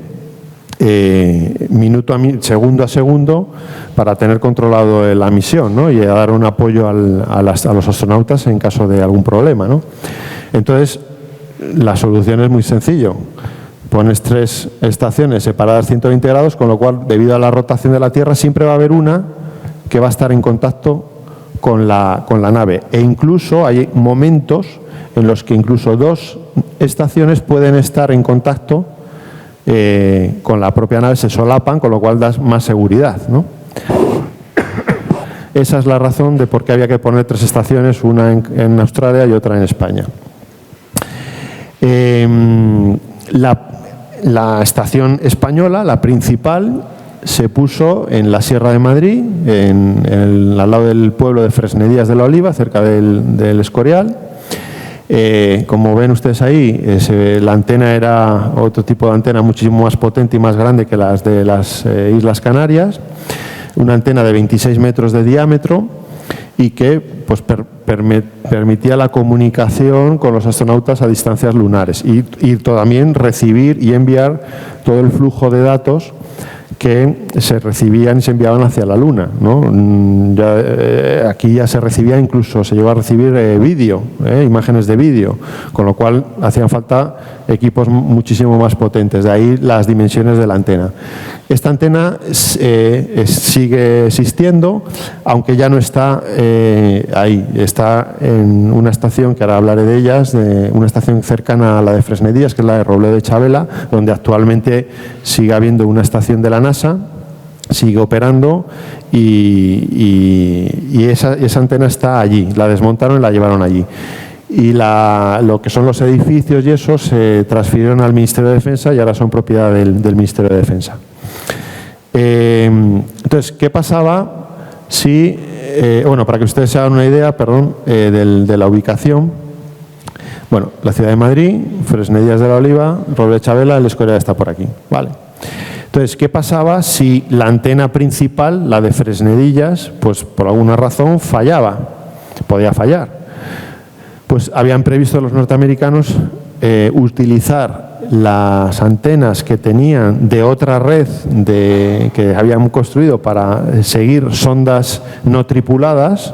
segundo a segundo, para tener controlado la misión, ¿no? Y dar un apoyo a los astronautas en caso de algún problema, ¿no? Entonces, la solución es muy sencillo. Pones 3 estaciones separadas 120 grados, con lo cual, debido a la rotación de la Tierra, siempre va a haber una que va a estar en contacto con la nave. E incluso hay momentos en los que incluso 2 estaciones pueden estar en contacto con la propia nave, se solapan, con lo cual das más seguridad, ¿no? Esa es la razón de por qué había que poner 3 estaciones, una en Australia y otra en España. La estación española, la principal, se puso en la Sierra de Madrid, al lado del pueblo de Fresnedías de la Oliva, cerca del Escorial. Como ven ustedes ahí, la antena era otro tipo de antena muchísimo más potente y más grande que las de las Islas Canarias, una antena de 26 metros de diámetro, y que pues, permitía la comunicación con los astronautas a distancias lunares, y también recibir y enviar todo el flujo de datos que se recibían y se enviaban hacia la Luna, ¿no? Aquí ya se recibía, incluso se llegó a recibir vídeo, imágenes de vídeo, con lo cual hacían falta equipos muchísimo más potentes, de ahí las dimensiones de la antena. Esta antena sigue existiendo, aunque ya no está ahí, está en una estación que ahora hablaré de ellas, una estación cercana a la de Fresnedías, que es la de Robledo de Chabela, donde actualmente sigue habiendo una estación de la NASA, sigue operando, y esa antena está allí, la desmontaron y la llevaron allí. Y lo que son los edificios y eso se transfirieron al Ministerio de Defensa y ahora son propiedad del Ministerio de Defensa. Entonces, ¿qué pasaba si, para que ustedes se hagan una idea, de la ubicación? Bueno, la ciudad de Madrid, Fresnedías de la Oliva, Robledo de Chabela, el Escorial está por aquí, ¿vale? Entonces, ¿qué pasaba si la antena principal, la de Fresnedillas, pues por alguna razón fallaba? Podía fallar. Pues habían previsto los norteamericanos utilizar las antenas que tenían de otra red que habían construido para seguir sondas no tripuladas,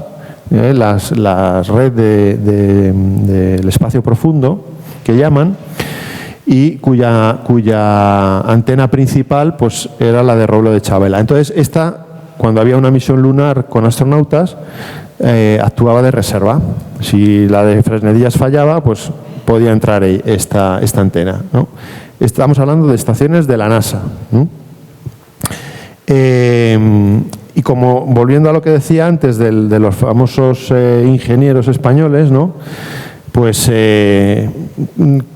las red del espacio profundo, que llaman, y cuya antena principal pues era la de Roblo de Chavela. Entonces, cuando había una misión lunar con astronautas, actuaba de reserva. Si la de Fresnedillas fallaba, pues podía entrar esta antena, ¿no? Estamos hablando de estaciones de la NASA, ¿no? Y como, volviendo a lo que decía antes de los famosos ingenieros españoles, ¿no? Pues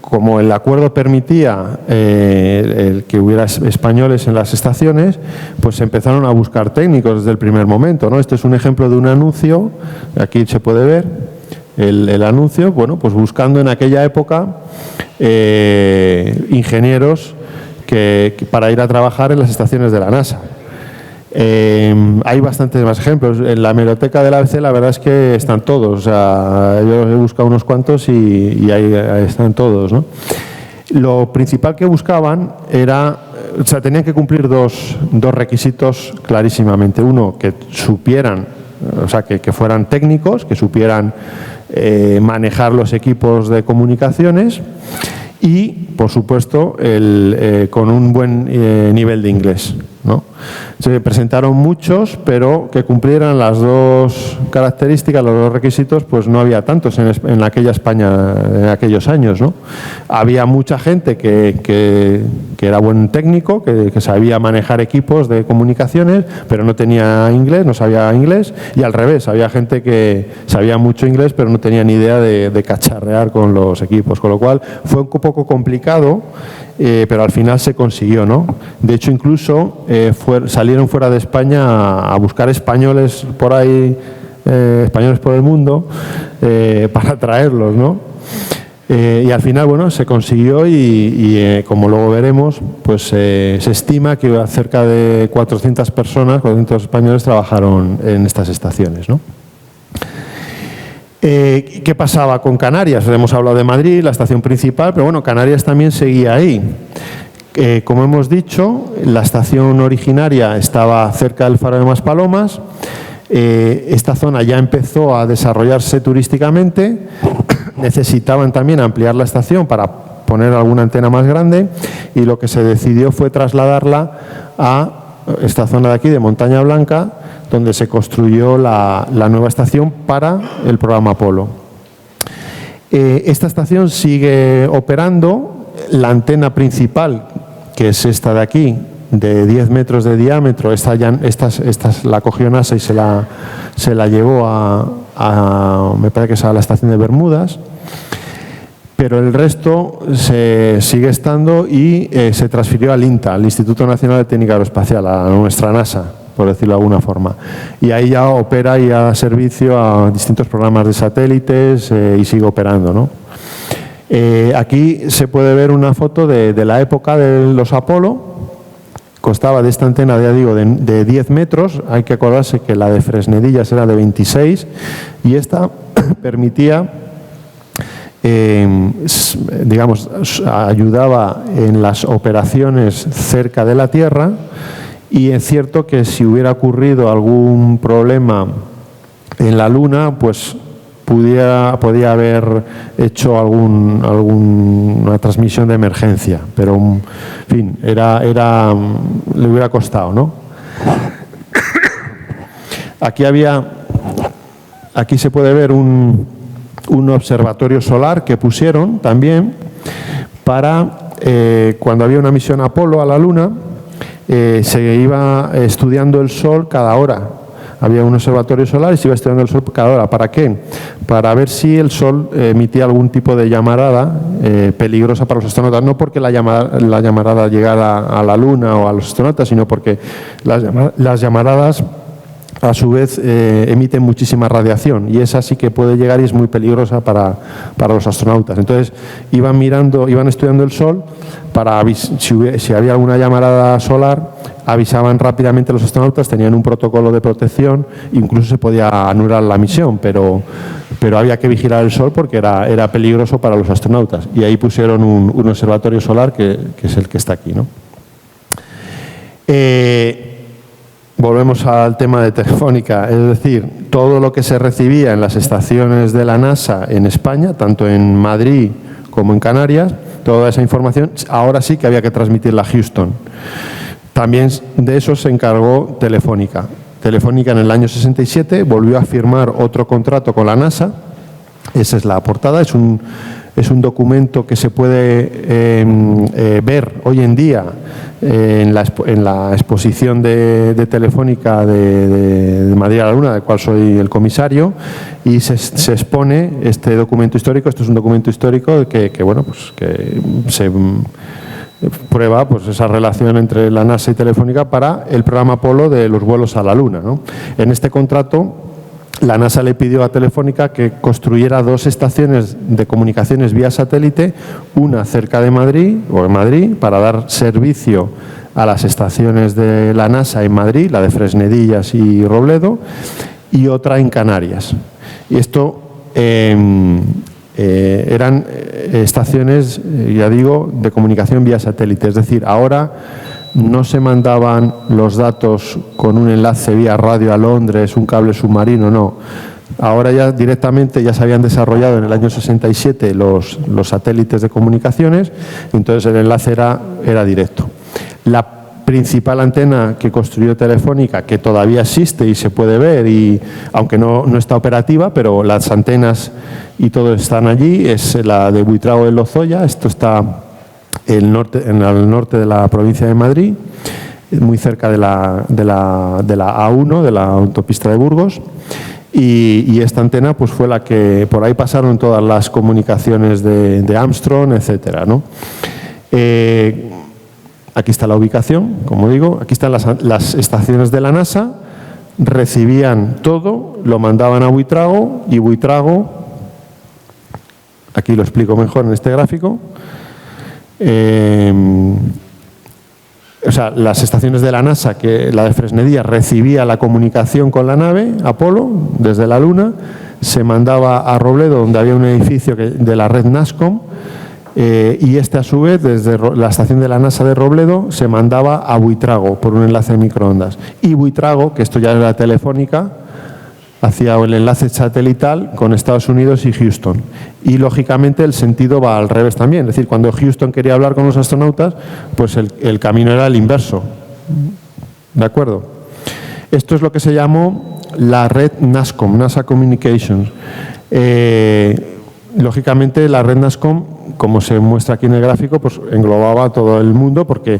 como el acuerdo permitía el que hubiera españoles en las estaciones, pues empezaron a buscar técnicos desde el primer momento, ¿no? Este es un ejemplo de un anuncio, aquí se puede ver el anuncio, bueno, pues buscando en aquella época ingenieros para ir a trabajar en las estaciones de la NASA. Hay bastantes más ejemplos. En la hemeroteca del ABC la verdad es que están todos. O sea, yo he buscado unos cuantos y ahí están todos, ¿no? Lo principal que buscaban era, o sea, tenían que cumplir dos requisitos clarísimamente. Uno, que supieran, o sea, que fueran técnicos, que supieran manejar los equipos de comunicaciones y, por supuesto, con un buen nivel de inglés, ¿no? Se presentaron muchos, pero que cumplieran las dos características, los dos requisitos, pues no había tantos en aquella España en aquellos años, ¿no? Había mucha gente que era buen técnico, que sabía manejar equipos de comunicaciones, pero no tenía inglés, no sabía inglés, y al revés, había gente que sabía mucho inglés, pero no tenía ni idea de cacharrear con los equipos, con lo cual fue un poco complicado, pero al final se consiguió, ¿no? De hecho, incluso salieron fuera de España a buscar españoles por ahí, españoles por el mundo, para traerlos, ¿no? Y al final, bueno, se consiguió y como luego veremos, pues se estima que cerca de 400 personas, 400 españoles trabajaron en estas estaciones, ¿no? ¿Qué pasaba con Canarias? Hemos hablado de Madrid, la estación principal, pero bueno, Canarias también seguía ahí. Como hemos dicho, la estación originaria estaba cerca del Faro de Maspalomas. Esta zona ya empezó a desarrollarse turísticamente. Necesitaban también ampliar la estación para poner alguna antena más grande y lo que se decidió fue trasladarla a esta zona de aquí, de Montaña Blanca, donde se construyó la nueva estación para el programa Apolo. Esta estación sigue operando. La antena principal, que es esta de aquí, de 10 metros de diámetro, esta la cogió NASA y se la llevó me parece que es a la estación de Bermudas, pero el resto sigue estando y se transfirió al INTA, al Instituto Nacional de Técnica Aeroespacial, a nuestra NASA, por decirlo de alguna forma. Y ahí ya opera y da servicio a distintos programas de satélites y sigue operando, ¿no? Aquí se puede ver una foto de la época de los Apolo. Constaba de esta antena, ya digo, de 10 metros. Hay que acordarse que la de Fresnedillas era de 26 y esta permitía, digamos, ayudaba en las operaciones cerca de la Tierra. Y es cierto que si hubiera ocurrido algún problema en la Luna, pues podía haber hecho alguna transmisión de emergencia, pero en fin, le hubiera costado, ¿no? Aquí se puede ver un observatorio solar que pusieron también para cuando había una misión Apolo a la Luna, se iba estudiando el Sol cada hora. Había un observatorio solar y se iba estudiando el Sol cada hora. ¿Para qué? Para ver si el Sol emitía algún tipo de llamarada peligrosa para los astronautas. No porque la llamarada llegara a la Luna o a los astronautas, sino porque las llamaradas a su vez emiten muchísima radiación y esa sí que puede llegar y es muy peligrosa para los astronautas. Entonces iban estudiando el Sol para si había alguna llamarada solar, avisaban rápidamente a los astronautas, tenían un protocolo de protección, incluso se podía anular la misión, pero pero había que vigilar el sol porque era peligroso para los astronautas. Y ahí pusieron un observatorio solar que es el que está aquí, ¿no? Volvemos al tema de Telefónica, es decir, todo lo que se recibía en las estaciones de la NASA en España, tanto en Madrid como en Canarias, toda esa información, ahora sí que había que transmitirla a Houston. También de eso se encargó Telefónica. Telefónica en el año 67 volvió a firmar otro contrato con la NASA. Esa es la portada, es un documento que se puede ver hoy en día en la exposición de Telefónica de Madrid a la Luna, del cual soy el comisario, y se expone este documento histórico. Esto es un documento histórico que se prueba pues esa relación entre la NASA y Telefónica para el programa Apolo de los vuelos a la Luna, ¿no? En este contrato, la NASA le pidió a Telefónica que construyera 2 estaciones de comunicaciones vía satélite, una cerca de Madrid, o en Madrid, para dar servicio a las estaciones de la NASA en Madrid, la de Fresnedillas y Robledo, y otra en Canarias. Y esto eran estaciones, ya digo, de comunicación vía satélite. Es decir, ahora no se mandaban los datos con un enlace vía radio a Londres, un cable submarino, no. Ahora ya directamente ya se habían desarrollado en el año 67 los satélites de comunicaciones, entonces el enlace era directo. La principal antena que construyó Telefónica, que todavía existe y se puede ver, y aunque no está operativa, pero las antenas y todo están allí, es la de Buitrago de Lozoya. Esto está en el norte de la provincia de Madrid, muy cerca de la A1, de la autopista de Burgos, y esta antena pues fue la que por ahí pasaron todas las comunicaciones de Armstrong, etcétera, ¿no? Aquí está la ubicación, como digo, aquí están las estaciones de la NASA, recibían todo, lo mandaban a Buitrago, y Buitrago, aquí lo explico mejor en este gráfico. O sea, las estaciones de la NASA, que la de Fresnedillas recibía la comunicación con la nave Apolo desde la Luna, se mandaba a Robledo, donde había un edificio de la red NASCOM, y a su vez, desde la estación de la NASA de Robledo, se mandaba a Buitrago por un enlace de microondas. Y Buitrago, que esto ya era Telefónica, hacía el enlace satelital con Estados Unidos y Houston. Y, lógicamente, el sentido va al revés también. Es decir, cuando Houston quería hablar con los astronautas, pues el camino era el inverso. ¿De acuerdo? Esto es lo que se llamó la red NASCOM, NASA Communications. Lógicamente, la red NASCOM, como se muestra aquí en el gráfico, pues englobaba a todo el mundo, porque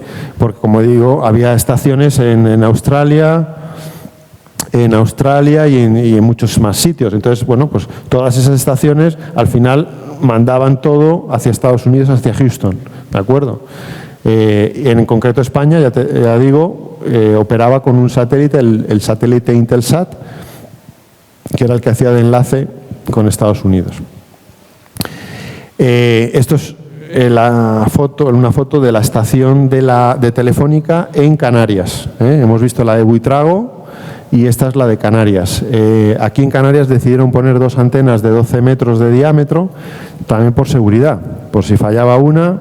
como digo, había estaciones en Australia y en muchos más sitios. Entonces, bueno, pues todas esas estaciones al final mandaban todo hacia Estados Unidos, hacia Houston, ¿de acuerdo? En concreto España, ya digo, operaba con un satélite, el satélite Intelsat, que era el que hacía de enlace con Estados Unidos. Esto es una foto de la estación de Telefónica en Canarias. Hemos visto la de Buitrago y esta es la de Canarias. Aquí en Canarias decidieron poner 2 antenas de 12 metros de diámetro, también por seguridad, por si fallaba una,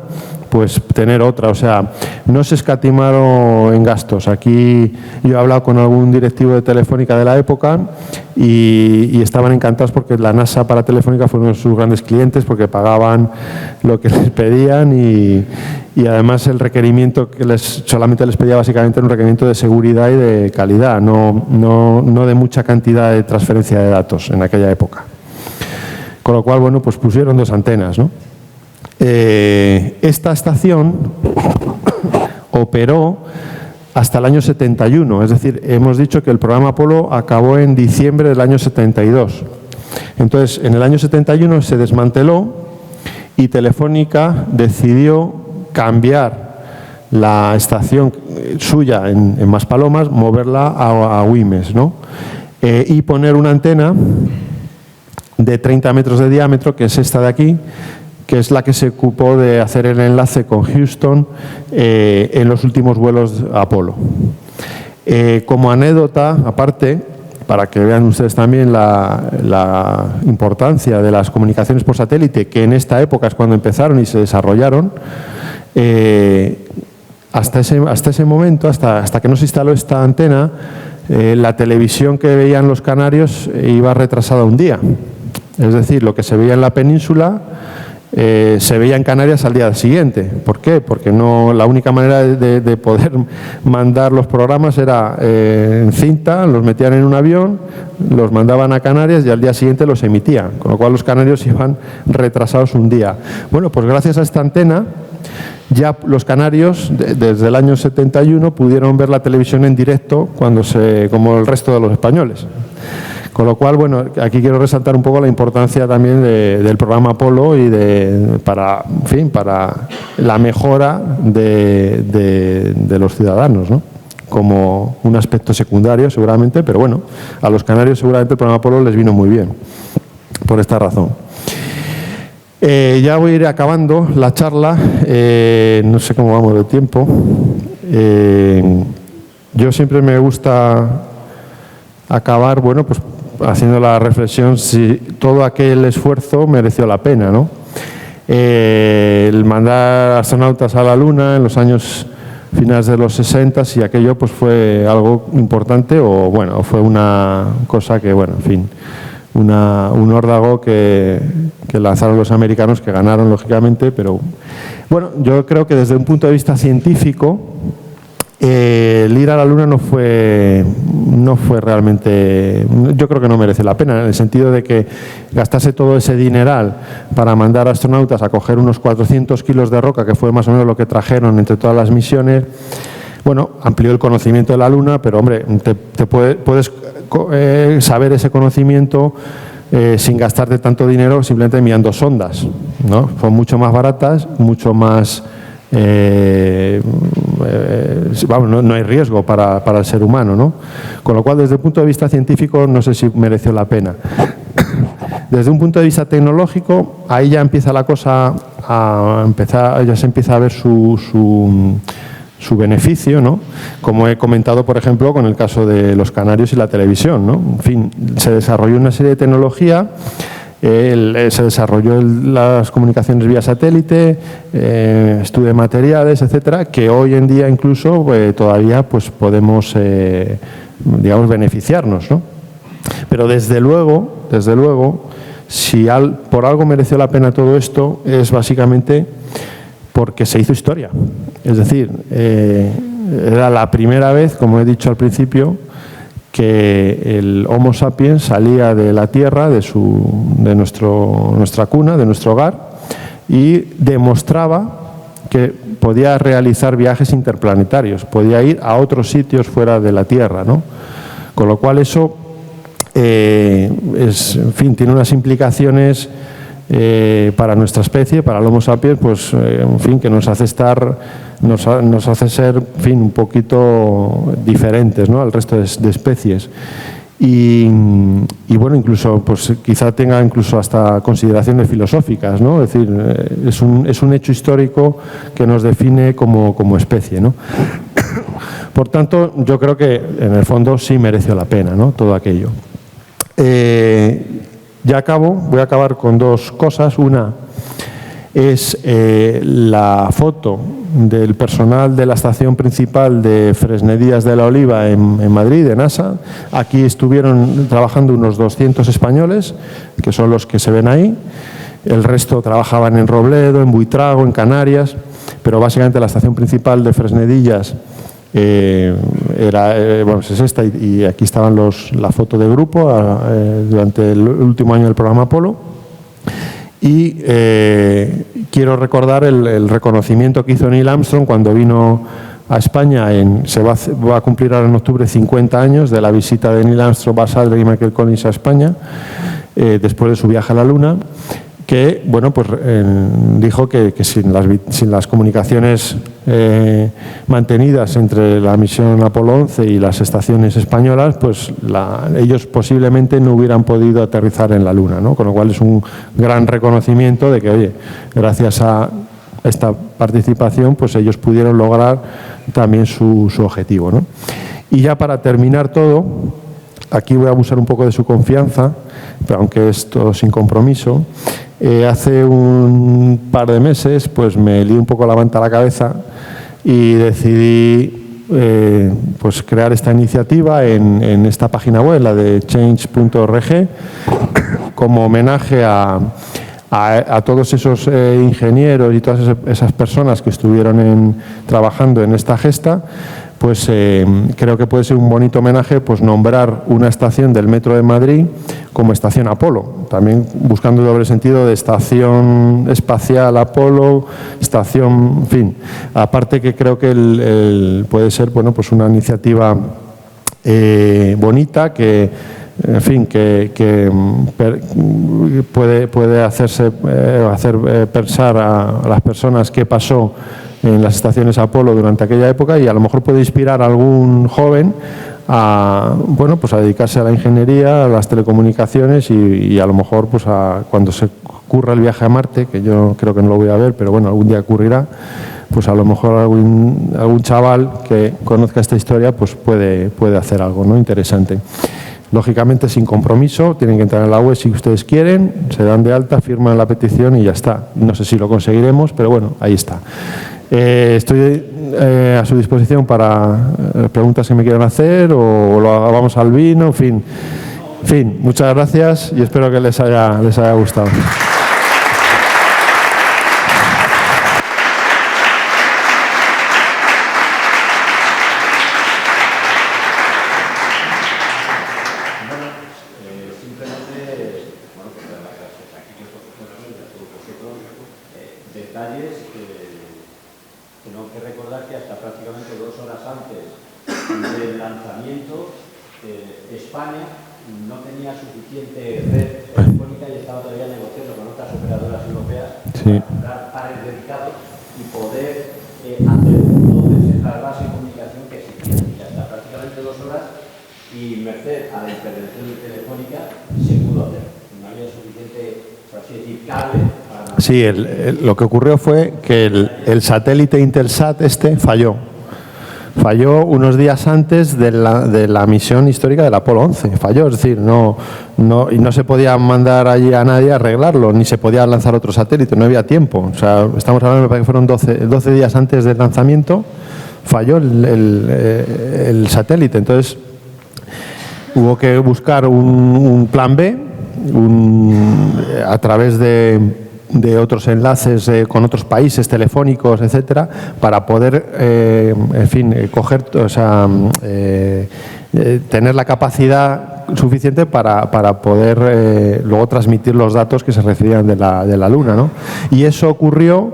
pues tener otra. O sea, no se escatimaron en gastos. Aquí yo he hablado con algún directivo de Telefónica de la época y estaban encantados porque la NASA para Telefónica fue uno de sus grandes clientes, porque pagaban lo que les pedían y además el requerimiento que solamente les pedía básicamente era un requerimiento de seguridad y de calidad, no de mucha cantidad de transferencia de datos en aquella época. Con lo cual, bueno, pues pusieron 2 antenas, ¿no? Esta estación operó hasta el año 71, es decir, hemos dicho que el programa Apolo acabó en diciembre del año 72. Entonces, en el año 71 se desmanteló y Telefónica decidió cambiar la estación suya en Maspalomas, moverla a Güímez, ¿no? Y poner una antena de 30 metros de diámetro, que es esta de aquí, que es la que se ocupó de hacer el enlace con Houston en los últimos vuelos Apolo. Como anécdota, aparte, para que vean ustedes también la importancia de las comunicaciones por satélite, que en esta época es cuando empezaron y se desarrollaron. Hasta ese momento, hasta que no se instaló esta antena, la televisión que veían los canarios iba retrasada un día. Es decir, lo que se veía en la península se veía en Canarias al día siguiente. ¿Por qué? Porque la única manera de poder mandar los programas era en cinta, los metían en un avión, los mandaban a Canarias y al día siguiente los emitían, con lo cual los canarios iban retrasados un día. Bueno, pues gracias a esta antena ya los canarios desde el año 71 pudieron ver la televisión en directo como el resto de los españoles. Con lo cual, bueno, aquí quiero resaltar un poco la importancia también del programa Apolo y para la mejora de los ciudadanos, ¿no? Como un aspecto secundario seguramente, pero bueno, a los canarios seguramente el programa Apolo les vino muy bien, por esta razón. Ya voy a ir acabando la charla, no sé cómo vamos de tiempo. Yo siempre me gusta acabar, bueno, pues haciendo la reflexión si todo aquel esfuerzo mereció la pena, ¿no? El mandar astronautas a la Luna en los años finales de los 60, si aquello pues fue algo importante o bueno, fue una cosa que, bueno, en fin, un órdago que lanzaron los americanos, que ganaron lógicamente, pero bueno, yo creo que desde un punto de vista científico el ir a la Luna no fue realmente, yo creo que no merece la pena, en el sentido de que gastarse todo ese dineral para mandar astronautas a coger unos 400 kilos de roca, que fue más o menos lo que trajeron entre todas las misiones. Bueno, amplió el conocimiento de la Luna, pero hombre, puedes saber ese conocimiento sin gastarte tanto dinero simplemente enviando sondas, ¿no? Son mucho más baratas, mucho más... vamos, no hay riesgo para el ser humano, ¿no? Con lo cual, desde el punto de vista científico, no sé si mereció la pena. Desde un punto de vista tecnológico, ahí ya empieza la cosa ya se empieza a ver su beneficio, ¿no? Como he comentado, por ejemplo, con el caso de los canarios y la televisión, ¿no? En fin, se desarrolló una serie de tecnología. Se desarrolló las comunicaciones vía satélite, estudio de materiales, etcétera, que hoy en día incluso todavía pues podemos digamos beneficiarnos, ¿no? Pero desde luego, si por algo mereció la pena todo esto, es básicamente porque se hizo historia. Es decir, era la primera vez, como he dicho al principio, que el Homo sapiens salía de la Tierra, de nuestra cuna, de nuestro hogar, y demostraba que podía realizar viajes interplanetarios, podía ir a otros sitios fuera de la Tierra, ¿no? Con lo cual eso en fin, tiene unas implicaciones para nuestra especie, para el Homo sapiens, pues en fin, que nos hace ser, en fin, un poquito diferentes, ¿no?, al resto de especies. Y bueno, incluso, pues quizá tenga incluso hasta consideraciones filosóficas, ¿no? Es decir, es un hecho histórico que nos define como especie, ¿no? Por tanto, yo creo que en el fondo sí mereció la pena, ¿no?, todo aquello. Ya voy a acabar con dos cosas. Una es la foto del personal de la estación principal de Fresnedillas de la Oliva en Madrid, en NASA. Aquí estuvieron trabajando unos 200 españoles, que son los que se ven ahí. El resto trabajaban en Robledo, en Buitrago, en Canarias, pero básicamente la estación principal de Fresnedillas bueno, es esta, y aquí estaban la foto de grupo durante el último año del programa Apolo. Y quiero recordar el reconocimiento que hizo Neil Armstrong cuando vino a España. Va a cumplir ahora en octubre 50 años de la visita de Neil Armstrong, Buzz Aldrin y Michael Collins a España, después de su viaje a la Luna, que bueno, pues dijo que sin las comunicaciones mantenidas entre la misión Apolo 11 y las estaciones españolas, pues ellos posiblemente no hubieran podido aterrizar en la Luna, ¿no? Con lo cual es un gran reconocimiento de que, oye, gracias a esta participación, pues ellos pudieron lograr también su objetivo, ¿no? Y ya para terminar todo, aquí voy a abusar un poco de su confianza, pero aunque esto sin compromiso. Hace un par de meses pues me lié un poco la manta a la cabeza y decidí pues crear esta iniciativa en esta página web, la de change.org, como homenaje a todos esos ingenieros y todas esas personas que estuvieron trabajando en esta gesta. Pues creo que puede ser un bonito homenaje pues nombrar una estación del Metro de Madrid como Estación Apolo, también buscando el doble sentido de Estación Espacial Apolo, estación, en fin. Aparte que creo que puede ser, bueno, pues una iniciativa bonita que, en fin, que puede hacer pensar a las personas qué pasó en las estaciones Apolo durante aquella época, y a lo mejor puede inspirar a algún joven a, bueno, pues a dedicarse a la ingeniería, a las telecomunicaciones y a lo mejor pues cuando se ocurra el viaje a Marte, que yo creo que no lo voy a ver, pero bueno, algún día ocurrirá, pues a lo mejor algún chaval que conozca esta historia pues puede hacer algo, ¿no?, interesante. Lógicamente sin compromiso, tienen que entrar en la web si ustedes quieren, se dan de alta, firman la petición y ya está. No sé si lo conseguiremos, pero bueno, ahí está. Estoy a su disposición para preguntas que me quieran hacer o vamos al vino, en fin, muchas gracias y espero que les haya gustado. Detalles que tengo que recordar que hasta prácticamente 2 horas antes del lanzamiento España no tenía suficiente red telefónica y estaba todavía negociando con otras operadoras europeas para comprar pares dedicados y poder hacer entonces la base de comunicación que existía. Y hasta prácticamente 2 horas y merced a la intervención telefónica se pudo hacer. No había suficiente, por así decir, cable. Sí, lo que ocurrió fue que el satélite Intelsat falló. Falló unos días antes de la misión histórica del Apolo 11. Falló, es decir, y no se podía mandar allí a nadie a arreglarlo, ni se podía lanzar otro satélite, no había tiempo. O sea, estamos hablando de que fueron 12 días antes del lanzamiento, falló el satélite. Entonces, hubo que buscar un plan B a través de otros enlaces con otros países telefónicos, etcétera, para poder, en fin, tener la capacidad suficiente para poder luego transmitir los datos que se recibían de la Luna, ¿no? Y eso ocurrió,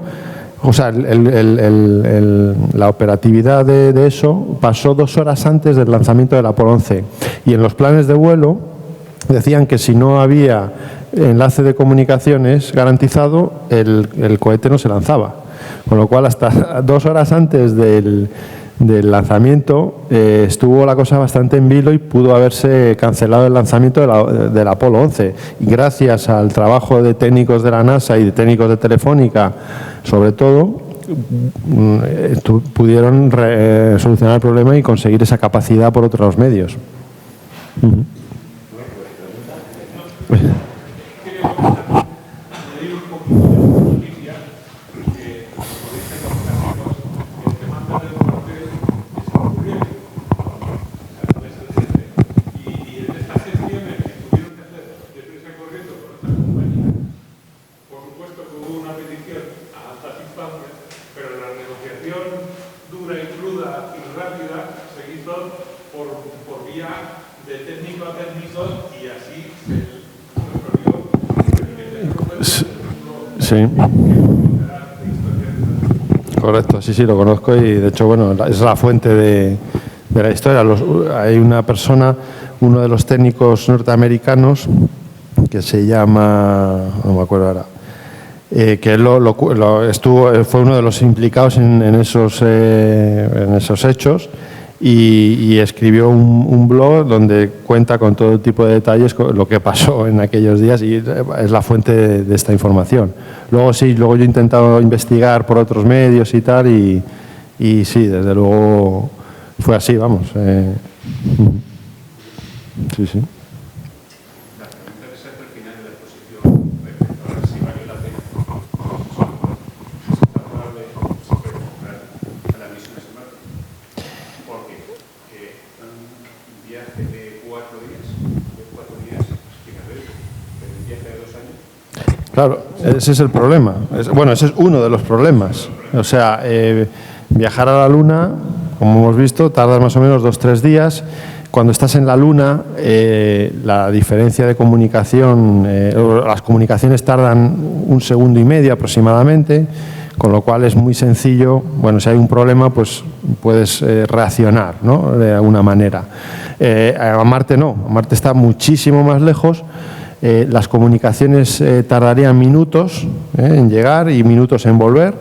o sea, la operatividad de eso pasó 2 horas antes del lanzamiento del Apolo 11, y en los planes de vuelo decían que si no había enlace de comunicaciones garantizado, el cohete no se lanzaba. Con lo cual, hasta 2 horas antes del lanzamiento estuvo la cosa bastante en vilo y pudo haberse cancelado el lanzamiento del Apolo 11. Y gracias al trabajo de técnicos de la NASA y de técnicos de Telefónica, sobre todo, pudieron solucionar el problema y conseguir esa capacidad por otros medios. Sí. Correcto, sí, lo conozco y de hecho, bueno, es la fuente de la historia. Hay una persona, uno de los técnicos norteamericanos, que se llama, no me acuerdo ahora, que él fue uno de los implicados en esos hechos y escribió un blog donde cuenta con todo tipo de detalles lo que pasó en aquellos días y es la fuente de esta información. Luego yo he intentado investigar por otros medios y tal y sí, desde luego fue así, vamos. Sí, sí. La pregunta que se hace al final de la exposición respecto a si vale la pena, se está hablando de si puede comprar a las misiones en Marte. ¿Por qué? Porque un viaje de 4 días, fíjate, pero un viaje de 2 años. Claro, ese es el problema. Bueno, ese es uno de los problemas. O sea, viajar a la Luna, como hemos visto, tarda más o menos 2-3 días. Cuando estás en la Luna, la diferencia de comunicación, las comunicaciones tardan 1,5 segundos aproximadamente, con lo cual es muy sencillo. Bueno, si hay un problema, pues puedes reaccionar, ¿no?, de alguna manera. A Marte no, a Marte está muchísimo más lejos. Las comunicaciones tardarían minutos en llegar y minutos en volver.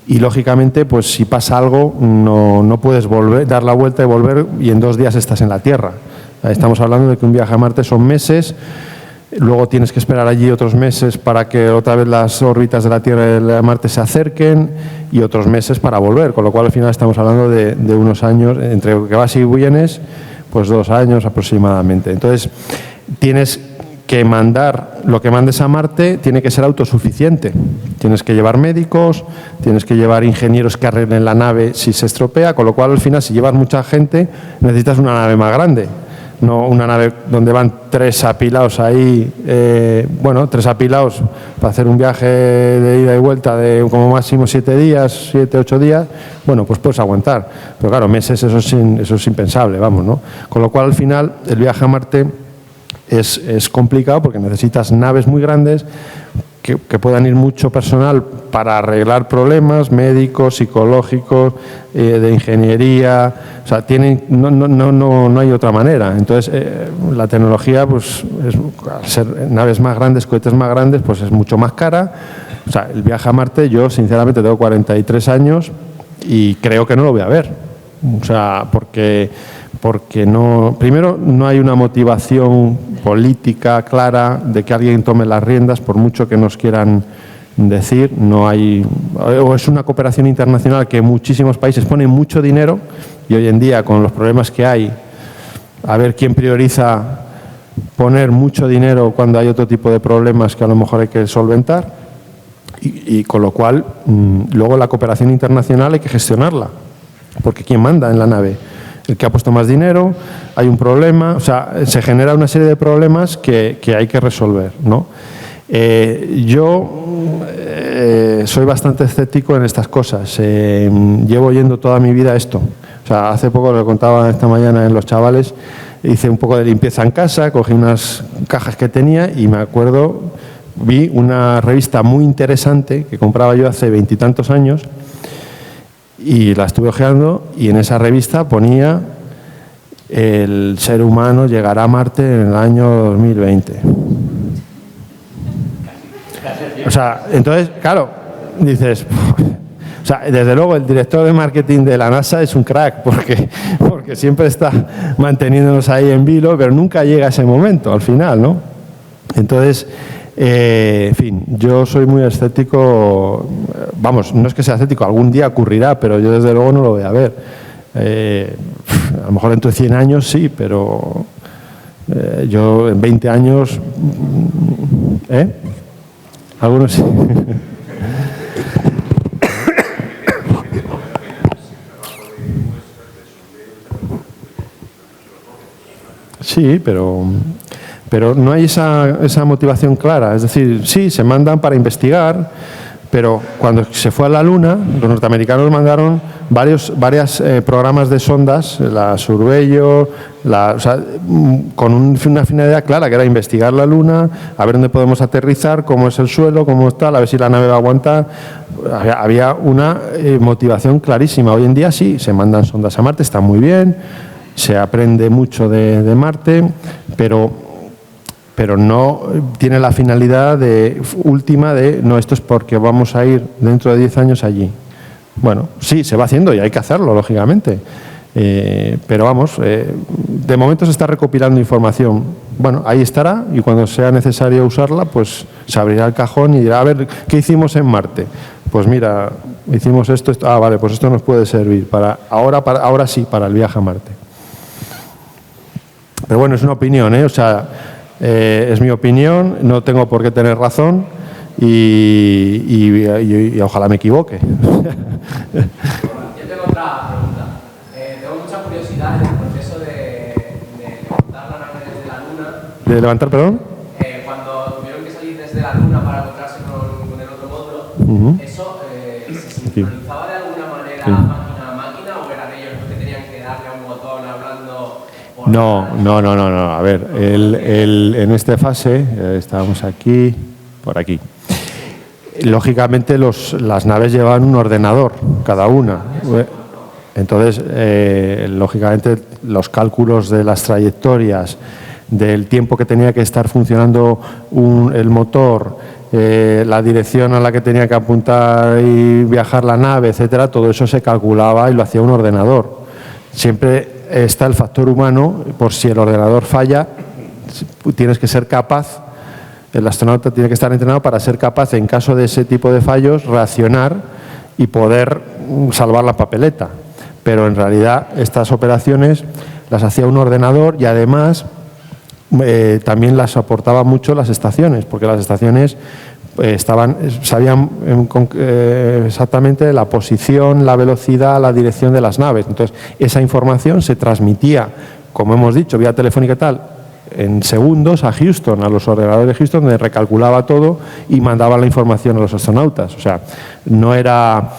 Y lógicamente, pues si pasa algo, no puedes volver, dar la vuelta y volver, y en 2 días estás en la Tierra. Estamos hablando de que un viaje a Marte son meses, luego tienes que esperar allí otros meses para que otra vez las órbitas de la Tierra y de Marte se acerquen, y otros meses para volver, con lo cual al final estamos hablando de unos años, entre que vas y vienes, pues 2 años aproximadamente. Entonces, tienes que mandar, lo que mandes a Marte tiene que ser autosuficiente. Tienes que llevar médicos, tienes que llevar ingenieros que arreglen la nave si se estropea, con lo cual al final, si llevas mucha gente, necesitas una nave más grande, no una nave donde van 3 apilados ahí, 3 apilados para hacer un viaje de ida y vuelta de como máximo 7 días, 7-8 días, bueno, pues puedes aguantar, pero claro, meses eso es impensable, vamos, ¿no? Con lo cual al final el viaje a Marte es complicado porque necesitas naves muy grandes que puedan ir mucho personal para arreglar problemas médicos, psicológicos, de ingeniería. O sea, no hay otra manera. Entonces, la tecnología, pues, al ser naves más grandes, cohetes más grandes, pues es mucho más cara. O sea, el viaje a Marte, yo sinceramente tengo 43 años y creo que no lo voy a ver. O sea, porque no, primero, no hay una motivación política clara de que alguien tome las riendas, por mucho que nos quieran decir. No hay, o es una cooperación internacional que muchísimos países ponen mucho dinero, y hoy en día, con los problemas que hay, a ver quién prioriza poner mucho dinero cuando hay otro tipo de problemas que a lo mejor hay que solventar, y con lo cual luego la cooperación internacional hay que gestionarla, porque ¿quién manda en la nave? El que ha puesto más dinero, hay un problema, o sea, se genera una serie de problemas que hay que resolver, ¿no? Yo soy bastante escéptico en estas cosas. Llevo oyendo toda mi vida esto. O sea, hace poco, lo contaba esta mañana en Los Chavales, hice un poco de limpieza en casa, cogí unas cajas que tenía y me acuerdo, vi una revista muy interesante que compraba yo hace 20 y tantos años, y la estuve hojeando, y en esa revista ponía: el ser humano llegará a Marte en el año 2020. O sea, entonces, claro, dices, o sea, desde luego el director de marketing de la NASA es un crack, porque siempre está manteniéndonos ahí en vilo, pero nunca llega ese momento al final, ¿no? Entonces, en fin, yo soy muy escéptico. Vamos, no es que sea escéptico, algún día ocurrirá, pero yo desde luego no lo voy a ver. A lo mejor dentro de 100 años sí, pero yo en 20 años... Algunos sí. Sí, pero no hay esa motivación clara. Es decir, sí, se mandan para investigar, pero cuando se fue a la Luna, los norteamericanos mandaron varios programas de sondas, la Surveyor, o sea, con una finalidad clara, que era investigar la Luna, a ver dónde podemos aterrizar, cómo es el suelo, cómo está, a ver si la nave va a aguantar. Había una motivación clarísima. Hoy en día sí, se mandan sondas a Marte, está muy bien, se aprende mucho de Marte, pero no tiene la finalidad última de, no, esto es porque vamos a ir dentro de 10 años allí. Bueno, sí, se va haciendo y hay que hacerlo, lógicamente. Pero vamos, de momento se está recopilando información. Bueno, ahí estará, y cuando sea necesario usarla, pues se abrirá el cajón y dirá: a ver, ¿qué hicimos en Marte? Pues mira, hicimos esto. Vale, pues esto nos puede servir ahora sí, para el viaje a Marte. Pero bueno, es una opinión, ¿eh? O sea, es mi opinión, no tengo por qué tener razón y ojalá me equivoque. Yo tengo otra pregunta. Tengo mucha curiosidad en el proceso de levantar la nave desde la Luna. ¿De levantar, perdón? Cuando tuvieron que salir desde la Luna para encontrarse con el otro módulo, ¿eso se sincronizaba de alguna manera máquina a máquina o eran ellos los que tenían que darle a un botón hablando? No. A ver, en esta fase, estábamos aquí, por aquí. Lógicamente las naves llevaban un ordenador, cada una. Entonces, lógicamente, los cálculos de las trayectorias, del tiempo que tenía que estar funcionando el motor, la dirección a la que tenía que apuntar y viajar la nave, etcétera, todo eso se calculaba y lo hacía un ordenador. Siempre está el factor humano, por si el ordenador falla, tienes que ser capaz, el astronauta tiene que estar entrenado para ser capaz, en caso de ese tipo de fallos, reaccionar y poder salvar la papeleta. Pero en realidad estas operaciones las hacía un ordenador y además también las aportaba mucho las estaciones, porque las estaciones sabían exactamente la posición, la velocidad, la dirección de las naves. Entonces, esa información se transmitía, como hemos dicho, vía telefónica y tal, en segundos a Houston, a los ordenadores de Houston, donde recalculaba todo y mandaba la información a los astronautas. O sea, no era...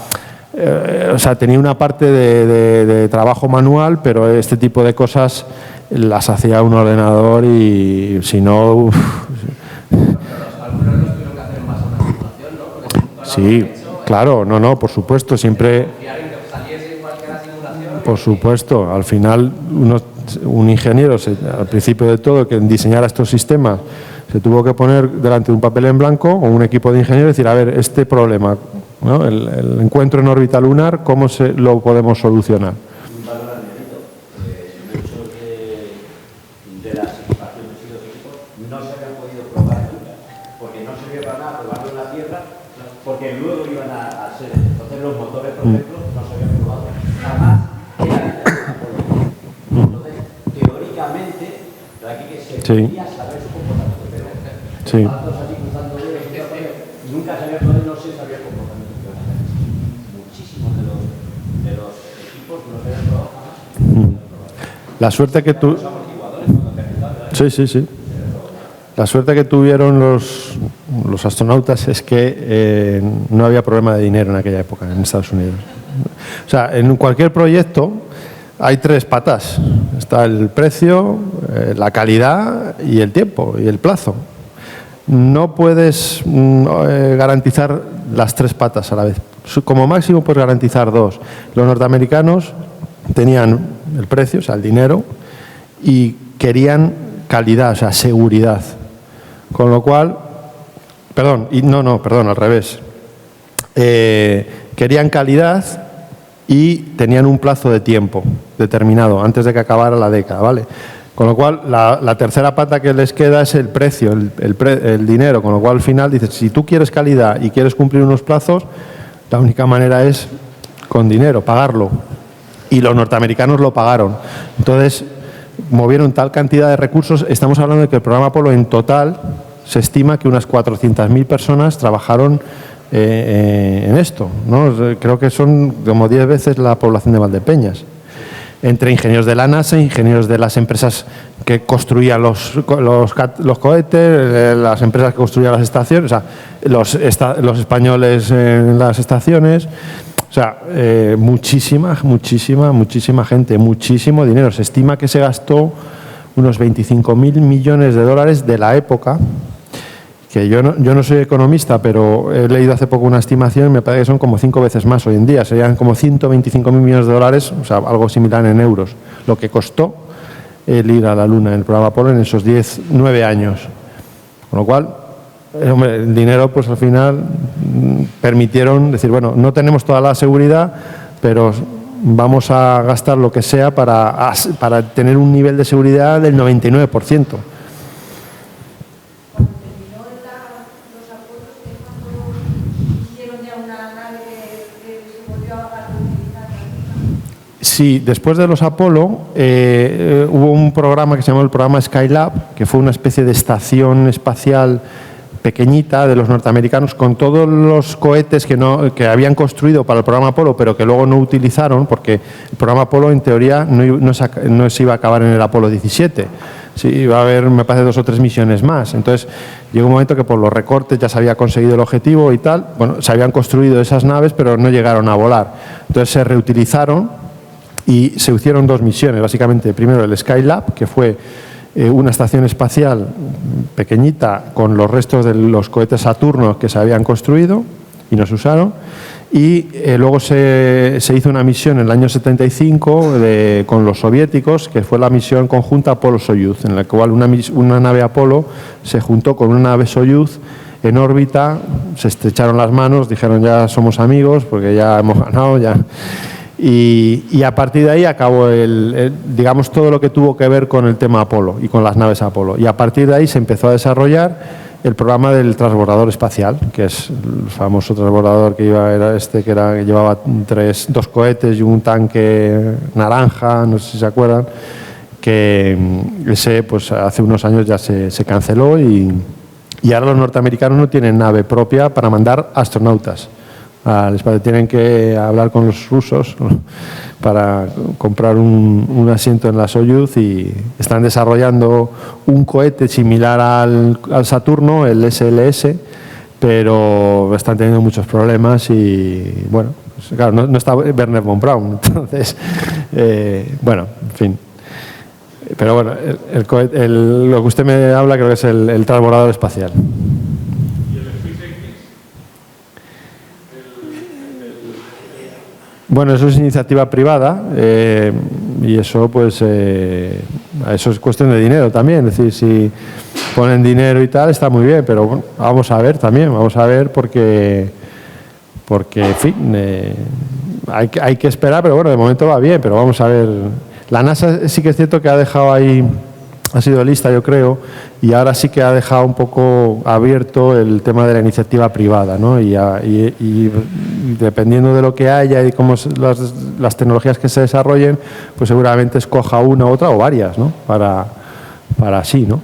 tenía una parte de trabajo manual, pero este tipo de cosas las hacía un ordenador y si no... Sí, claro, no, por supuesto, siempre... Por supuesto, al final un ingeniero, al principio de todo, que diseñara estos sistemas, se tuvo que poner delante de un papel en blanco o un equipo de ingenieros y decir, a ver, este problema, ¿no? El encuentro en órbita lunar, ¿cómo lo podemos solucionar? Porque luego iban a ser, entonces los motores, por ejemplo, no se habían probado, jamás eran. Entonces, teóricamente, aquí que se podía saber su comportamiento, pero datos así cruzando dedos, nunca se había probado, no se sabía el comportamiento que iban a hacer. Muchísimos de los equipos no se habían probado jamás. La suerte que tú... Sí. La suerte que tuvieron los astronautas es que no había problema de dinero en aquella época en Estados Unidos. O sea, en cualquier proyecto hay tres patas. Está el precio, la calidad y el tiempo y el plazo. No puedes garantizar las tres patas a la vez. Como máximo puedes garantizar dos. Los norteamericanos tenían el precio, o sea, el dinero, y querían calidad, o sea, seguridad. Con lo cual, perdón, al revés. Querían calidad y tenían un plazo de tiempo determinado antes de que acabara la década, ¿vale? Con lo cual, la tercera pata que les queda es el precio, el dinero. Con lo cual, al final, dices, si tú quieres calidad y quieres cumplir unos plazos, la única manera es con dinero, pagarlo. Y los norteamericanos lo pagaron. Entonces, movieron tal cantidad de recursos. Estamos hablando de que el programa Apolo en total se estima que unas 400.000 personas trabajaron en esto, ¿no? Creo que son como 10 veces la población de Valdepeñas. Entre ingenieros de la NASA, ingenieros de las empresas que construían los cohetes, las empresas que construían las estaciones, o sea, los españoles en las estaciones. O sea, muchísima gente, muchísimo dinero. Se estima que se gastó unos 25.000 millones de dólares de la época, que yo no soy economista, pero he leído hace poco una estimación y me parece que son como 5 veces más hoy en día. Serían como 125.000 millones de dólares, o sea, algo similar en euros, lo que costó el ir a la Luna en el programa Apolo en esos 9 años. Con lo cual, hombre, el dinero, pues al final permitieron decir, bueno, no tenemos toda la seguridad, pero vamos a gastar lo que sea para tener un nivel de seguridad del 99%. Sí, después de los Apolo hubo un programa que se llamó el programa Skylab, que fue una especie de estación espacial pequeñita de los norteamericanos con todos los cohetes que habían construido para el programa Apolo, pero que luego no utilizaron, porque el programa Apolo en teoría no se iba a acabar en el Apolo 17. Sí, iba a haber, me parece, 2 o 3 misiones más. Entonces, llegó un momento que por los recortes ya se había conseguido el objetivo y tal. Bueno, se habían construido esas naves, pero no llegaron a volar. Entonces, se reutilizaron y se hicieron 2 misiones. Básicamente, primero el Skylab, que fue una estación espacial pequeñita con los restos de los cohetes Saturno que se habían construido y no se usaron. Y luego se hizo una misión en el año 75 con los soviéticos, que fue la misión conjunta Apolo-Soyuz, en la cual una nave Apolo se juntó con una nave Soyuz en órbita, se estrecharon las manos, dijeron ya somos amigos porque ya hemos ganado. Ya. Y a partir de ahí acabó digamos, todo lo que tuvo que ver con el tema Apolo y con las naves Apolo. Y a partir de ahí se empezó a desarrollar el programa del transbordador espacial, que es el famoso transbordador que llevaba 2 cohetes y un tanque naranja, no sé si se acuerdan, que ese pues hace unos años ya se canceló y ahora los norteamericanos no tienen nave propia para mandar astronautas al espacio. Tienen que hablar con los rusos para comprar un asiento en la Soyuz y están desarrollando un cohete similar al Saturno, el SLS, pero están teniendo muchos problemas y, bueno, pues, claro, no está Wernher von Braun, entonces, bueno, en fin. Pero bueno, lo que usted me habla creo que es el transbordador espacial. Bueno, eso es iniciativa privada y eso pues eso es cuestión de dinero también. Es decir, si ponen dinero y tal está muy bien, pero bueno, vamos a ver también, porque en fin, hay que esperar, pero bueno, de momento va bien, pero vamos a ver. La NASA sí que es cierto que ha dejado ahí, ha sido lista yo creo, y ahora sí que ha dejado un poco abierto el tema de la iniciativa privada, ¿no? Y dependiendo de lo que haya y cómo las tecnologías que se desarrollen, pues seguramente escoja una, otra o varias, ¿no? Para así, ¿no?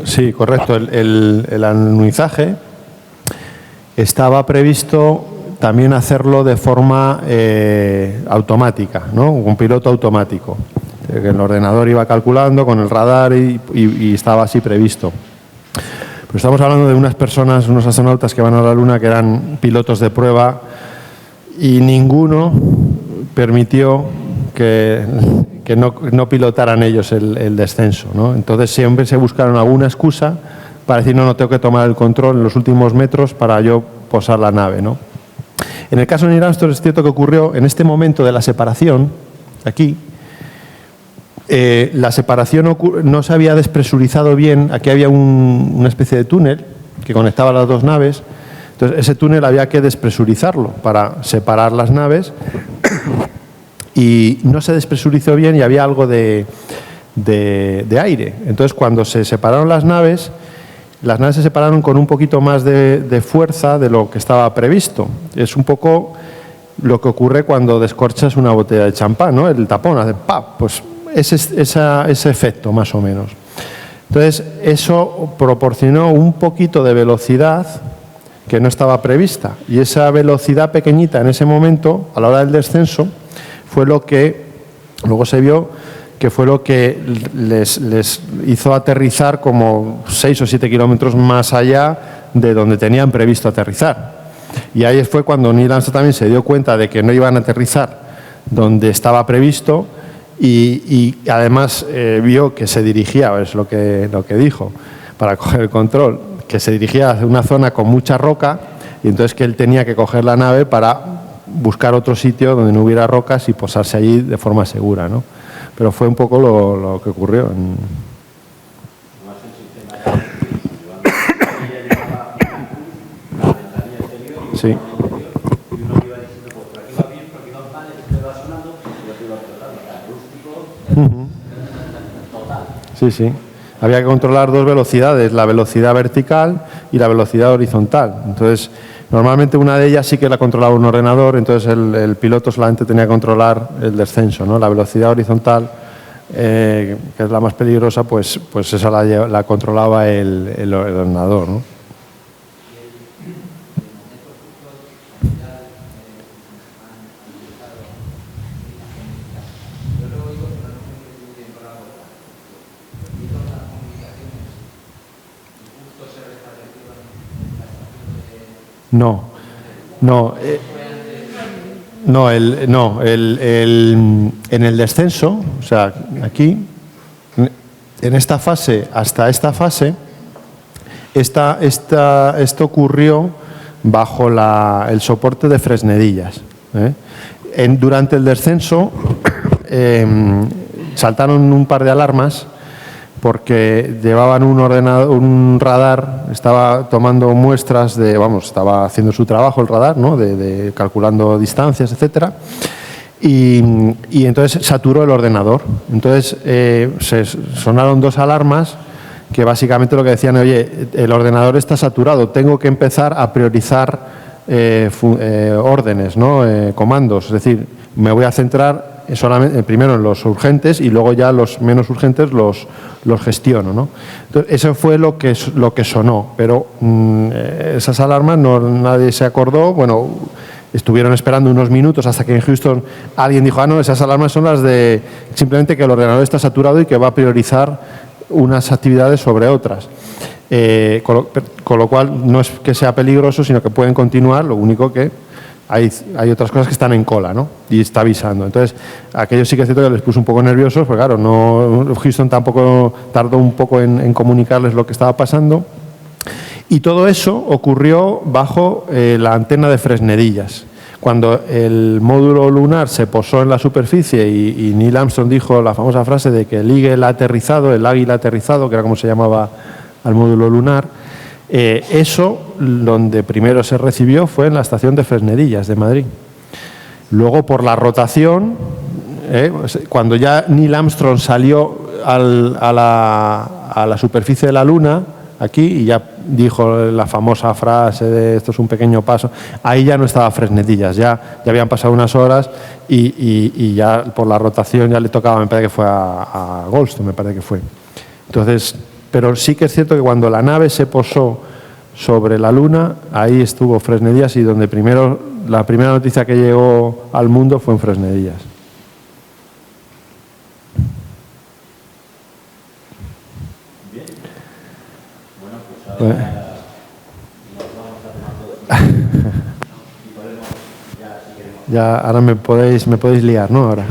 Sí, correcto. El alunizaje estaba previsto también hacerlo de forma automática, ¿no? Un piloto automático. El ordenador iba calculando con el radar y estaba así previsto. Pero estamos hablando de unas personas, unos astronautas que van a la Luna que eran pilotos de prueba y ninguno permitió que no pilotaran ellos el descenso, ¿no? Entonces siempre se buscaron alguna excusa para decir no tengo que tomar el control en los últimos metros para yo posar la nave, ¿no? En el caso de Neil Armstrong es cierto que ocurrió en este momento de la separación, aquí, la separación no se había despresurizado bien, aquí había una especie de túnel que conectaba las 2 naves, entonces ese túnel había que despresurizarlo para separar las naves y no se despresurizó bien y había algo de aire. Entonces, cuando se separaron las naves se separaron con un poquito más de fuerza de lo que estaba previsto. Es un poco lo que ocurre cuando descorchas una botella de champán, ¿no? El tapón hace ¡pap! Pues ese efecto, más o menos. Entonces, eso proporcionó un poquito de velocidad que no estaba prevista. Y esa velocidad pequeñita en ese momento, a la hora del descenso, fue lo que luego se vio que fue lo que les hizo aterrizar como 6 o 7 kilómetros más allá de donde tenían previsto aterrizar. Y ahí fue cuando Neil Armstrong también se dio cuenta de que no iban a aterrizar donde estaba previsto y además vio que se dirigía, es lo que dijo, para coger el control, que se dirigía hacia una zona con mucha roca y entonces que él tenía que coger la nave para buscar otro sitio donde no hubiera rocas y posarse allí de forma segura, ¿no? Pero fue un poco lo que ocurrió. Sí. Sí, sí. Había que controlar dos velocidades, la velocidad vertical y la velocidad horizontal. Entonces, normalmente una de ellas sí que la controlaba un ordenador, entonces el piloto solamente tenía que controlar el descenso, ¿no? La velocidad horizontal, que es la más peligrosa, pues esa la controlaba el ordenador, ¿no? No, en el descenso, o sea, aquí, en esta fase, hasta esta fase, esto ocurrió bajo el soporte de Fresnedillas. Durante el descenso saltaron un par de alarmas porque llevaban un radar, estaba tomando muestras estaba haciendo su trabajo el radar, ¿no? de calculando distancias, etcétera, y entonces saturó el ordenador. Entonces se sonaron dos alarmas que básicamente lo que decían, oye, el ordenador está saturado, tengo que empezar a priorizar órdenes, ¿no? Comandos, es decir, me voy a centrar solamente primero en los urgentes y luego ya los menos urgentes los gestiono, ¿no? Entonces, eso fue lo que sonó, pero esas alarmas nadie se acordó. Bueno, estuvieron esperando unos minutos hasta que en Houston alguien dijo, no, esas alarmas son las de simplemente que el ordenador está saturado y que va a priorizar unas actividades sobre otras. Con lo cual no es que sea peligroso, sino que pueden continuar, lo único que hay otras cosas que están en cola, ¿no? Y está avisando. Entonces, aquellos sí que es cierto que les puso un poco nerviosos, porque claro, Houston tampoco tardó un poco en comunicarles lo que estaba pasando. Y todo eso ocurrió bajo la antena de Fresnedillas. Cuando el módulo lunar se posó en la superficie y Neil Armstrong dijo la famosa frase de que el águila aterrizado, que era como se llamaba al módulo lunar, eso, donde primero se recibió, fue en la estación de Fresnedillas de Madrid. Luego, por la rotación, cuando ya Neil Armstrong salió a la superficie de la Luna, aquí, y ya dijo la famosa frase de esto es un pequeño paso, ahí ya no estaba Fresnedillas, ya habían pasado unas horas y ya por la rotación ya le tocaba, me parece que fue a Goldstone, me parece que fue. Entonces, pero sí que es cierto que cuando la nave se posó sobre la Luna, ahí estuvo Fresnedillas y donde la primera noticia que llegó al mundo fue en Fresnedillas. Bien. Bueno, pues ahora nos vamos a tomar todo y podemos, ya si queremos. Ya, ahora me podéis liar, ¿no? Ahora.